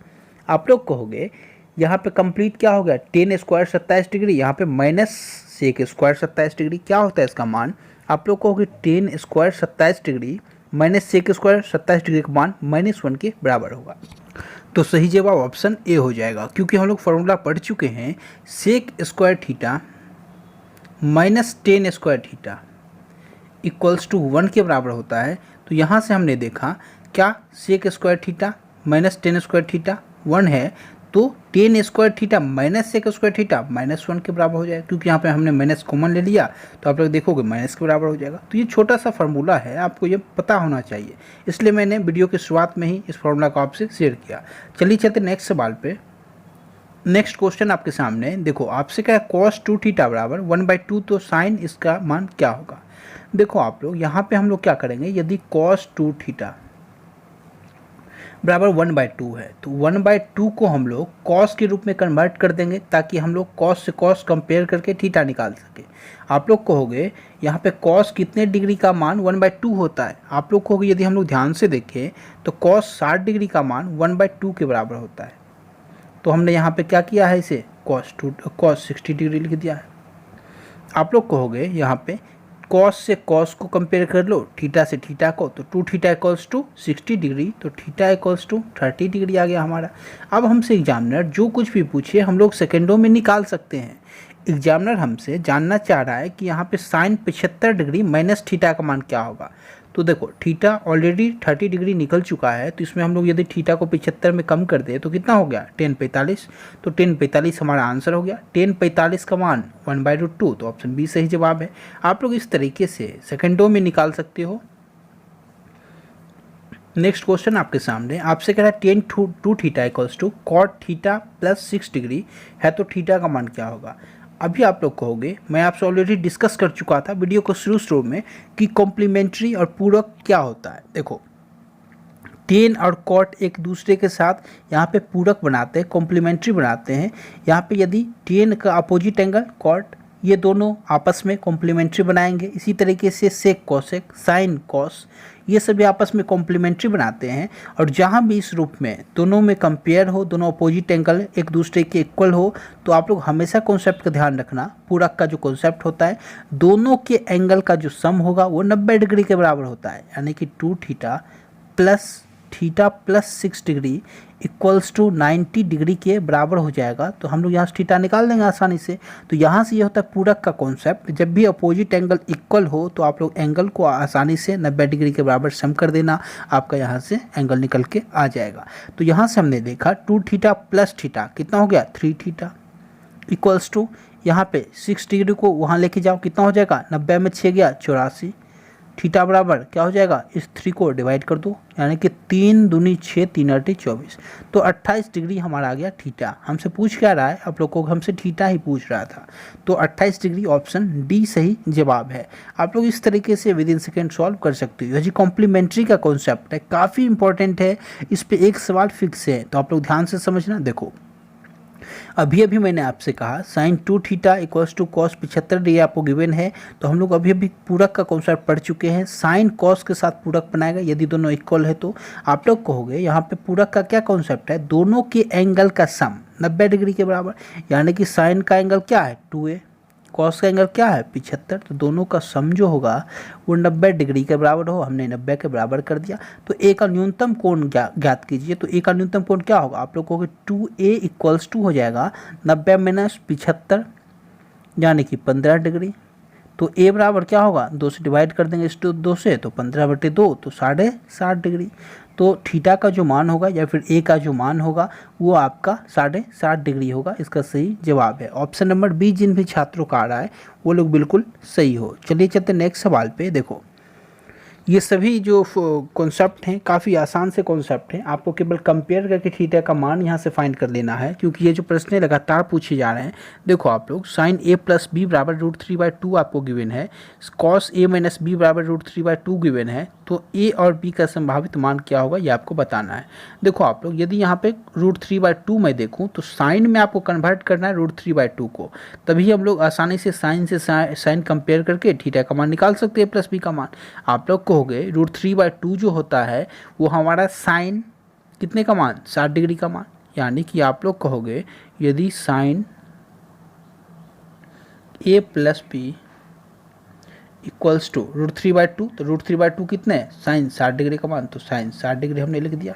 आप लोग कहोगे यहाँ पे कंप्लीट क्या हो गया 10 स्क्वायर 27 डिग्री, यहाँ पे माइनस सेक स्क्वायर 27 डिग्री, क्या होता है इसका मान? आप लोग कहोगे 10 square 27 degree minus sec square 27 degree का मान -1 के बराबर होगा। तो सही जवाब ऑप्शन ए हो जाएगा, क्योंकि हम लोग फॉर्मूला पढ़ चुके हैं sec square theta minus 10 square theta equals to 1 के बराबर होता है। तो यहाँ से हमने देखा क्या sec square theta minus 10 square theta 1 है, तो 10 square theta minus sec square theta -1 के बराबर हो जाएगा, क्योंकि यहाँ पे हमने माइनस कॉमन ले लिया, तो आप लोग देखोगे माइनस के बराबर हो जाएगा। तो ये छोटा सा फार्मूला है, आपको ये पता होना चाहिए, इसलिए मैंने वीडियो की शुरुआत में ही इस फार्मूला को आपसे शेयर किया। चलिए चलते नेक्स्ट सवाल पे। नेक्स्ट क्वेश्चन आपके सामने देखो, आपसे क्या है cos 2 थीटा बराबर 1/2, तो साइन इसका मान क्या होगा? देखो आप लोग यहाँ पे हम लोग क्या करेंगे, यदि cos 2 थीटा बराबर 1/2 है, तो 1/2 को हम लोग cos के रूप में कन्वर्ट कर देंगे, ताकि हम लोग cos से cos कंपेयर करके थीटा निकाल सके। आप लोग कहोगे यहाँ पे cos कितने डिग्री का मान 1/2 होता है? आप लोग कहोगे यदि हम लोग ध्यान से देखें तो cos 60 डिग्री का मान 1/2 के बराबर होता है। तो हमने यहाँ पे क्या किया है, इसे cos 60 डिग्री लिख दिया है। आप लोग कहोगे यहाँ पे cos से cos को कंपेयर कर लो, थीटा से थीटा को, तो 2 थीटा इक्वल्स टू 60 डिग्री, तो थीटा इक्वल्स टू 30 डिग्री आ गया हमारा। अब हमसे एग्जामिनर जो कुछ भी पूछे हम लोग सेकेंडों में निकाल सकते हैं। एग्जामिनर हमसे जानना चाह रहा है कि यहाँ पे साइन 75 डिग्री माइनस थीटा का मान क्या होगा। तो देखो थीटा ऑलरेडी 30 डिग्री निकल चुका है, तो इसमें हम लोग यदि थीटा को 75 में कम कर दे तो कितना हो गया 10/45, तो 10/45 हमारा आंसर हो गया। 10/45 का मान 1/2, तो ऑप्शन बी सही जवाब है। आप लोग इस तरीके से सेकेंडों में निकाल सकते हो। नेक्स्ट क्वेश्चन आपके सामने, आपसे कह रहा है 10 2 theta equals to cot theta plus 6 degree है, तो थीटा का मान क्या होगा? अभी आप लोग कहोगे, मैं आपसे ऑलरेडी डिस्कस कर चुका था वीडियो को शुरू में कि कॉम्प्लीमेंट्री और पूरक क्या होता है। देखो टेन और कॉट एक दूसरे के साथ यहाँ पे पूरक बनाते हैं, कॉम्प्लीमेंट्री बनाते हैं। यहाँ पे यदि टेन का अपोजिट एंगल कॉट, ये दोनों आपस में कॉम्प्लीमेंट्री बनाएंगे। इसी तरीके से सेक कोसेक साइन कॉस, ये सभी आपस में कॉम्प्लीमेंट्री बनाते हैं। और जहाँ भी इस रूप में दोनों में कंपेयर हो, दोनों अपोजिट एंगल एक दूसरे के इक्वल हो, तो आप लोग हमेशा कॉन्सेप्ट का ध्यान रखना, पूरक का जो कॉन्सेप्ट होता है दोनों के एंगल का जो सम होगा वो 90 डिग्री के बराबर होता है, यानी कि 2 theta plus 6 degree equals to 90 degree के बराबर हो जाएगा। तो हम लोग यहाँ से थीटा निकाल देंगे आसानी से। तो यहाँ से ये होता है पूरक का कॉन्सेप्ट, जब भी अपोजिट एंगल इक्वल हो तो आप लोग एंगल को आसानी से 90 डिग्री के बराबर सम कर देना, आपका यहाँ से एंगल निकल के आ जाएगा। तो यहाँ से हमने देखा 2 थीटा प्लस थीटा कितना हो गया 3 थीटा इक्वल्स टू यहाँ पे 6 डिग्री को वहाँ लेके जाओ, कितना हो जाएगा 90 में 6 गया 84, थीटा बराबर क्या हो जाएगा, इस 3 को डिवाइड कर दो, यानी कि 3 दूनी 6 3 8 24, तो 28 डिग्री हमारा आ गया थीटा। हमसे पूछ क्या रहा है, आप लोग को हमसे थीटा ही पूछ रहा था, तो 28 डिग्री ऑप्शन डी सही जवाब है। आप लोग इस तरीके से विद इन सेकेंड सॉल्व कर सकते हो। ये कॉम्प्लीमेंट्री का कॉन्सेप्ट है, काफ़ी इंपॉर्टेंट है, इस पर एक सवाल फिक्स है, तो आप लोग ध्यान से समझना। देखो अभी मैंने आपसे कहा sine 2 theta equals to cos 75 degree आपको गिवन है, तो हम लोग अभी पूरक का कॉन्सेप्ट पढ़ चुके हैं। साइन कॉस के साथ पूरक बनाएगा यदि दोनों इक्वल है। तो आप लोग कहोगे यहाँ पे पूरक का क्या कॉन्सेप्ट है, दोनों के एंगल का सम 90 डिग्री के बराबर, यानी कि साइन का एंगल क्या है 2a, कॉस का एंगल क्या है 75, तो दोनों का सम जो होगा वो 90 डिग्री के बराबर हो। हमने 90 के बराबर कर दिया। तो ए का न्यूनतम कोण ज्ञात कीजिए। तो ए का न्यूनतम कोण क्या होगा, आप लोग कहोगे 2a इक्वल्स टू हो जाएगा 90 माइनस 75 यानी कि 15 डिग्री। तो ए बराबर क्या होगा, 2 से डिवाइड कर देंगे इस 2 से, तो 15/2 तो 60.5 डिग्री। तो थीटा का जो मान होगा या फिर ए का जो मान होगा वो आपका 60.5 डिग्री होगा। इसका सही जवाब है ऑप्शन नंबर बी। जिन भी छात्रों का आ रहा है वो लोग बिल्कुल सही हो। चलिए चलते नेक्स्ट सवाल पे। देखो ये सभी जो कॉन्सेप्ट हैं काफ़ी आसान से कॉन्सेप्ट हैं, आपको केवल कंपेयर करके थीटा का मान यहाँ से फाइंड कर लेना है, क्योंकि ये जो प्रश्न लगातार पूछे जा रहे हैं। देखो आप लोग साइन a प्लस बी बराबर √3/2 आपको गिवन है, कॉस a माइनस बी बराबर √3/2 गिवन है, तो a और b का संभावित मान क्या होगा ये आपको बताना है। देखो आप लोग यदि यहाँ पे √3/2 मैं देखूँ तो साइन में आपको कन्वर्ट करना है √3/2 को, तभी हम लोग आसानी से साइन से साइन कंपेयर करके थीटा का मान निकाल सकते हैं प्लस बी का मान। आप लोग कहोगे √3/2 जो होता है वो हमारा साइन कितने का मान 60 डिग्री का मान, यानी कि आप लोग कहोगे यदि sine a plus B equals to √3/2, तो √3/2 कितने साइन 60 डिग्री का मान, तो साइन 60 डिग्री हमने लिख दिया।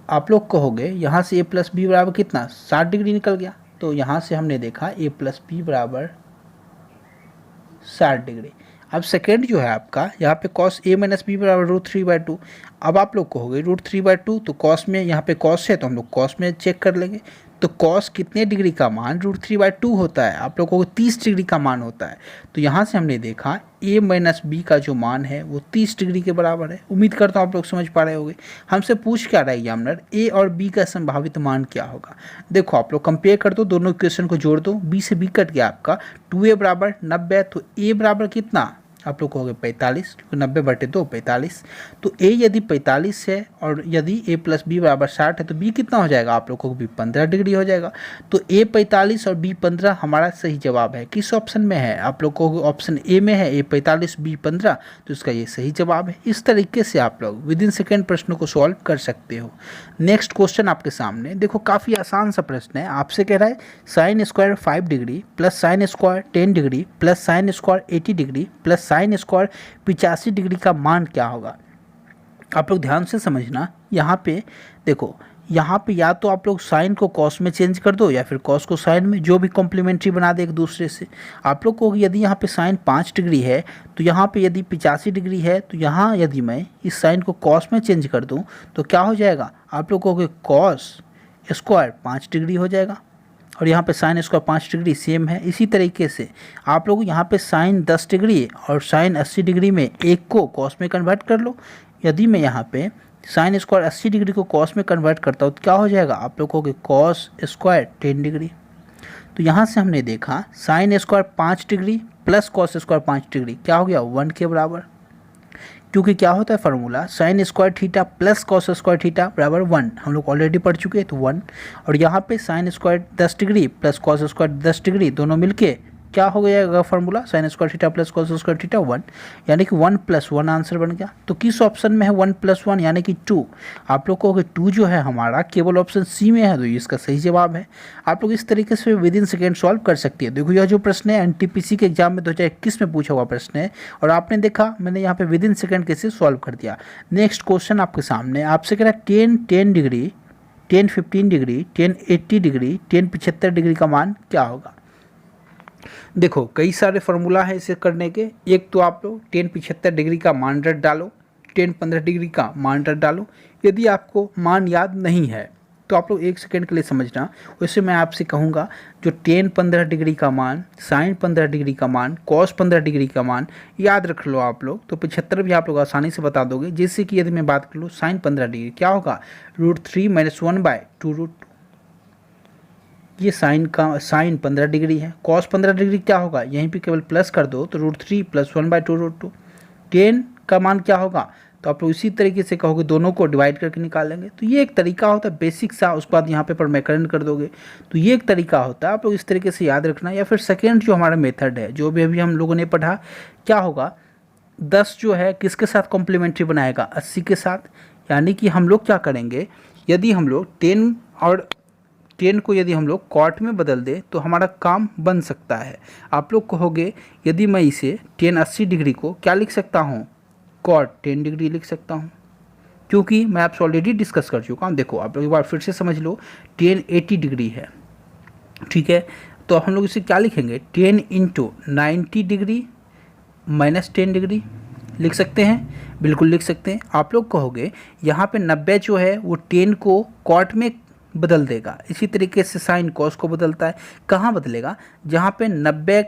आप लोग कहोगे यहाँ से a प्लस बी बराबर कितना 60 डिग्री निकल गया, तो यहाँ से हमने देखा a प्लस बी बराबर 60 डिग्री। अब सेकेंड जो है आपका यहाँ पे cos a माइनस बी बराबर √3/2। अब आप लोग कहोगे √3/2 तो cos में यहाँ पे cos है तो हम लोग cos में चेक कर लेंगे, तो cos कितने डिग्री का मान √3/2 होता है, आप लोगों को 30 डिग्री का मान होता है। तो यहाँ से हमने देखा a माइनस बी का जो मान है वो 30 डिग्री के बराबर है। उम्मीद करता हूँ आप लोग समझ पा रहे होंगे। हमसे पूछ क्या रहा है एग्जामिनर, a और b का संभावित मान क्या होगा। देखो आप लोग कंपेयर कर दो, दोनों इक्वेशन को जोड़ दो, b से b कट गया आपका, 2a बराबर 90, तो a बराबर कितना आप लोग कहोगे 45, क्योंकि 90/2 45। तो a यदि 45 है और यदि a प्लस बी बराबर 60 है तो b कितना हो जाएगा, आप लोग को भी 15 डिग्री हो जाएगा। तो a 45 और b 15 हमारा सही जवाब है। किस ऑप्शन में है, आप लोग को ऑप्शन ए में है, a 45 b 15, तो इसका ये सही जवाब है। इस तरीके से आप लोग विद इन सेकेंड प्रश्न को सॉल्व कर सकते हो। नेक्स्ट क्वेश्चन आपके सामने देखो, काफ़ी आसान सा प्रश्न है। आपसे कह रहा है sine square 5 degree plus sine square 10 degree plus sine square 80 degree plus sine square 85 degree का मान क्या होगा। आप लोग ध्यान से समझना, यहाँ पे देखो, यहाँ पे या तो आप लोग साइन को कॉस में चेंज कर दो या फिर कॉस को साइन में, जो भी कॉम्प्लीमेंट्री बना दे एक दूसरे से। आप लोग को यदि यहाँ पे साइन 5 डिग्री है तो यहाँ पे यदि 85 डिग्री है, तो यहाँ यदि मैं इस साइन को कॉस में चेंज कर दूँ तो क्या हो जाएगा, आप लोग को कॉस स्क्वायर 5 डिग्री हो जाएगा, और यहाँ पे साइन स्क्वायर 5 डिग्री सेम है। इसी तरीके से आप लोग यहाँ पे साइन 10 डिग्री और साइन 80 डिग्री में एक को कॉस में कन्वर्ट कर लो। यदि मैं यहाँ पे साइन स्क्वायर 80 डिग्री को कॉस में कन्वर्ट करता हूँ तो क्या हो जाएगा, आप लोगों के कॉस स्क्वायर 10 डिग्री। तो यहाँ से हमने देखा sine square 5 degree plus cos square 5 degree क्या हो गया 1 के बराबर, क्योंकि क्या होता है formula sign square theta plus cos square theta बराबर 1, हम लोग ऑलरेडी पढ़ चुके हैं, तो 1। और यहाँ पे sine square 10 degree plus cos square 10 degree दोनों मिलके क्या हो जाएगा formula sign square theta plus cos square theta 1, यानी कि 1 + 1 आंसर बन गया। तो किस ऑप्शन में है 1 + 1 यानी कि 2। आप लोग को 2 जो है हमारा केवल ऑप्शन सी में है, तो इसका सही जवाब है। आप लोग इस तरीके से विद इन सेकेंड सॉल्व कर सकती है। देखो यह जो प्रश्न है एनटीपीसी के एग्जाम में 2021 में पूछा हुआ प्रश्न है, और आपने देखा मैंने यहाँ पे विद इन सेकेंड कैसे सॉल्व कर दिया। नेक्स्ट क्वेश्चन आपके सामने, आपसे कह रहा है 10 डिग्री 10 15 डिग्री 10 80 डिग्री 10 75 डिग्री का मान क्या होगा। देखो कई सारे फार्मूला है इसे करने के। एक तो आप लोग 10 75 डिग्री का मान रट डालो, 10 15 डिग्री का मान रट डालो। यदि आपको मान याद नहीं है तो आप लोग 1 सेकेंड के लिए समझना। वैसे मैं आपसे कहूँगा जो 10 15 डिग्री का मान, साइन 15 डिग्री का मान, कॉस 15 डिग्री का मान याद रख लो आप लोग, तो 75 भी आप लोग आसानी से बता दोगे। जैसे कि यदि मैं बात कर लूँ साइन 15 डिग्री क्या होगा √3 - 1/2√2। ये साइन 15 डिग्री है। कॉस 15 डिग्री क्या होगा, यहीं पे केवल प्लस कर दो तो √3 + 1/2√2। 10 का मान क्या होगा, तो आप लोग इसी तरीके से कहोगे दोनों को डिवाइड करके निकालेंगे। तो ये एक तरीका होता है बेसिक सा, उसके बाद यहाँ पे परमेकरण कर दोगे, तो ये एक तरीका होता है। आप लोग इस तरीके से याद रखना। या फिर सेकेंड जो हमारा मेथड है जो भी अभी हम लोगों ने पढ़ा, क्या होगा 10 जो है किसके साथ कॉम्प्लीमेंट्री बनाएगा 80 के साथ। यानी कि हम लोग क्या करेंगे, यदि हम लोग 10 और 10 को यदि हम लोग कॉट में बदल दे तो हमारा काम बन सकता है। आप लोग कहोगे यदि मैं इसे 10 80 डिग्री को क्या लिख सकता हूँ, कॉट 10 डिग्री लिख सकता हूँ, क्योंकि मैं आपसे ऑलरेडी डिस्कस कर चुका हूँ। देखो आप लोग एक बार फिर से समझ लो, 10 80 डिग्री है, ठीक है, तो हम लोग इसे क्या लिखेंगे 10 × 90 डिग्री -10 डिग्री लिख सकते हैं, बिल्कुल लिख सकते हैं। आप लोग कहोगे यहाँ पे 90 जो है वो 10 को कॉट में बदल देगा। इसी तरीके से साइन कॉस को बदलता है। कहाँ बदलेगा, जहाँ पे 90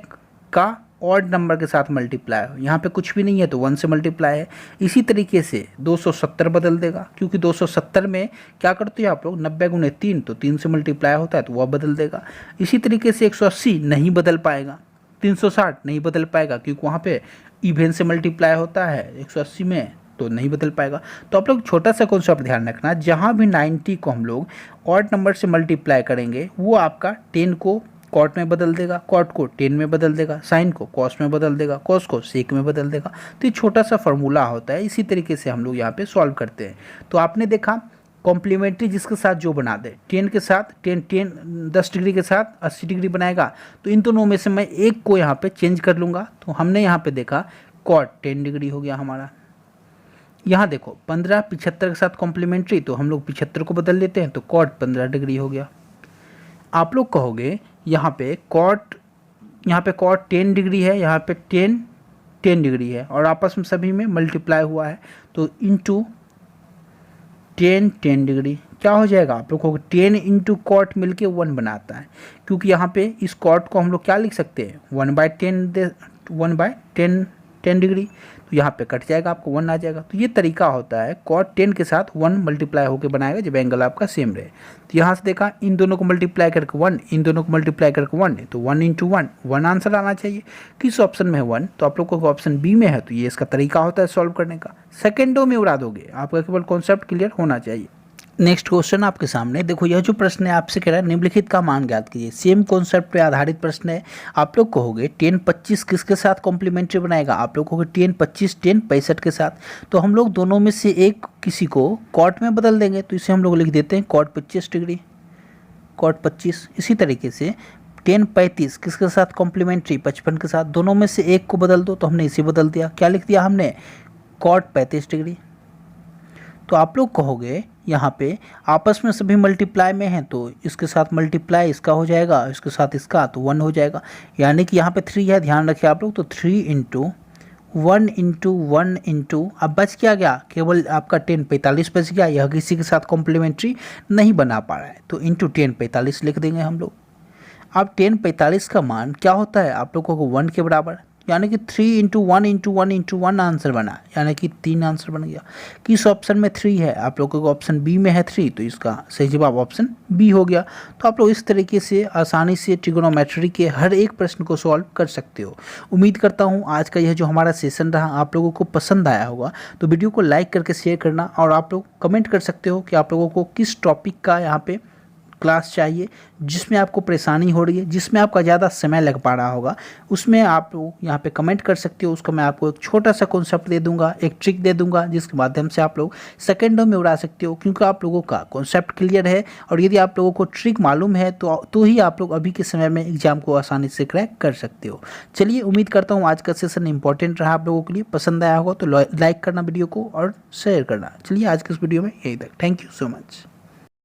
का ऑड नंबर के साथ मल्टीप्लाई हो, यहाँ पे कुछ भी नहीं है तो 1 से मल्टीप्लाई है। इसी तरीके से 270 बदल देगा, क्योंकि 270 में क्या करते हैं आप लोग 90 गुणे 3, तो 3 से मल्टीप्लाई होता है तो वह बदल देगा। इसी तरीके से 180 नहीं बदल पाएगा, 360 नहीं बदल पाएगा, क्योंकि वहाँ पे इवन से मल्टीप्लाई होता है 180 में, तो नहीं बदल पाएगा। तो आप लोग छोटा सा कॉन्सेप्ट ध्यान रखना, जहाँ भी 90 को हम लोग ऑड नंबर से मल्टीप्लाई करेंगे वो आपका 10 को कॉट में बदल देगा, कॉट को 10 में बदल देगा, साइन को कॉस में बदल देगा, कॉस को सेक में बदल देगा। तो ये छोटा सा फार्मूला होता है, इसी तरीके से हम लोग यहाँ पे सॉल्व करते हैं। तो आपने देखा कॉम्प्लीमेंट्री जिसके साथ जो बना दे, 10 के साथ 10 डिग्री के साथ 80 डिग्री बनाएगा, तो इन दोनों में से मैं एक को यहाँ पे चेंज कर लूँगा। तो हमने यहाँ पे देखा कॉट 10 डिग्री हो गया हमारा। यहाँ देखो 15 75 के साथ कॉम्प्लीमेंट्री, तो हम लोग 75 को बदल लेते हैं, तो कॉट 15 डिग्री हो गया। आप लोग कहोगे यहाँ पे कॉट 10 डिग्री है, यहाँ पे 10 डिग्री है, और आपस में सभी में मल्टीप्लाई हुआ है, तो इंटू 10 डिग्री क्या हो जाएगा। आप लोग को 10 इंटू कॉट मिल के 1 बनाता है, क्योंकि यहाँ पे इस कॉट को हम लोग क्या लिख सकते हैं 1/10 डिग्री, तो यहाँ पे कट जाएगा, आपको 1 आ जाएगा। तो ये तरीका होता है कॉट 10 के साथ 1 मल्टीप्लाई होकर बनाएगा जब एंगल आपका सेम रहे। तो यहाँ से देखा इन दोनों को मल्टीप्लाई करके 1, इन दोनों को मल्टीप्लाई करके 1, तो 1 इंटू 1 आंसर आना चाहिए। किस ऑप्शन में है 1, तो आप लोग को ऑप्शन बी में है। तो ये इसका तरीका होता है सॉल्व करने का, सेकेंडों में उड़ा दोगे, आपका केवल कॉन्सेप्ट क्लियर होना चाहिए। नेक्स्ट क्वेश्चन आपके सामने देखो, यह जो प्रश्न है आपसे कह रहा है निम्नलिखित का मान ज्ञात कीजिए। सेम कॉन्सेप्ट पे आधारित प्रश्न है। आप लोग कहोगे 10 25 किसके साथ कॉम्प्लीमेंट्री बनाएगा, आप लोग कहोगे 10 25 10 65 के साथ। तो हम लोग दोनों में से एक किसी को कॉट में बदल देंगे, तो इसे हम लोग लिख देते हैं कॉट 25 डिग्री, कॉट 25। इसी तरीके से 10 35 किसके साथ कॉम्प्लीमेंट्री 55 के साथ, दोनों में से एक को बदल दो, तो हमने इसे बदल दिया, क्या लिख दिया हमने कॉट 35 डिग्री। तो आप लोग कहोगे यहाँ पे आपस में सभी मल्टीप्लाई में हैं, तो इसके साथ मल्टीप्लाई इसका हो जाएगा, इसके साथ इसका, तो 1 हो जाएगा। यानी कि यहाँ पे 3 है, ध्यान रखिए आप लोग, तो 3 इंटू 1 इंटू 1 इंटू, अब बच क्या गया केवल आपका 10 45 बच गया, यह किसी के साथ कॉम्प्लीमेंट्री नहीं बना पा रहा है, तो इंटू 10 45 लिख देंगे हम लोग। अब 10 45 का मान क्या होता है आप लोगों को 1 के बराबर, यानी कि 3 इंटू 1 इंटू 1 इंटू 1 आंसर बना, यानी कि 3 आंसर बन गया। किस ऑप्शन में 3 है, आप लोगों को ऑप्शन बी में है 3, तो इसका सही जवाब ऑप्शन बी हो गया। तो आप लोग इस तरीके से आसानी से ट्रिगोनोमेट्री के हर एक प्रश्न को सॉल्व कर सकते हो। उम्मीद करता हूँ आज का यह जो हमारा सेशन रहा आप लोगों को पसंद आया होगा। तो वीडियो को लाइक करके शेयर करना, और आप लोग कमेंट कर सकते हो कि आप लोगों को किस टॉपिक का यहाँ पे क्लास चाहिए, जिसमें आपको परेशानी हो रही है, जिसमें आपका ज़्यादा समय लग पा रहा होगा, उसमें आप लोग यहाँ पे कमेंट कर सकते हो। उसका मैं आपको एक छोटा सा कॉन्सेप्ट दे दूंगा, एक ट्रिक दे दूंगा, जिसके माध्यम से आप लोग सेकंडों में उड़ा सकते हो, क्योंकि आप लोगों का कॉन्सेप्ट क्लियर है। और यदि आप लोगों को ट्रिक मालूम है तो ही आप लोग अभी के समय में एग्जाम को आसानी से क्रैक कर सकते हो। चलिए, उम्मीद करता हूँ आज का सेशन इंपॉर्टेंट रहा आप लोगों के लिए, पसंद आया होगा तो लाइक करना वीडियो को और शेयर करना। चलिए आज के इस वीडियो में यही तक, थैंक यू सो मच।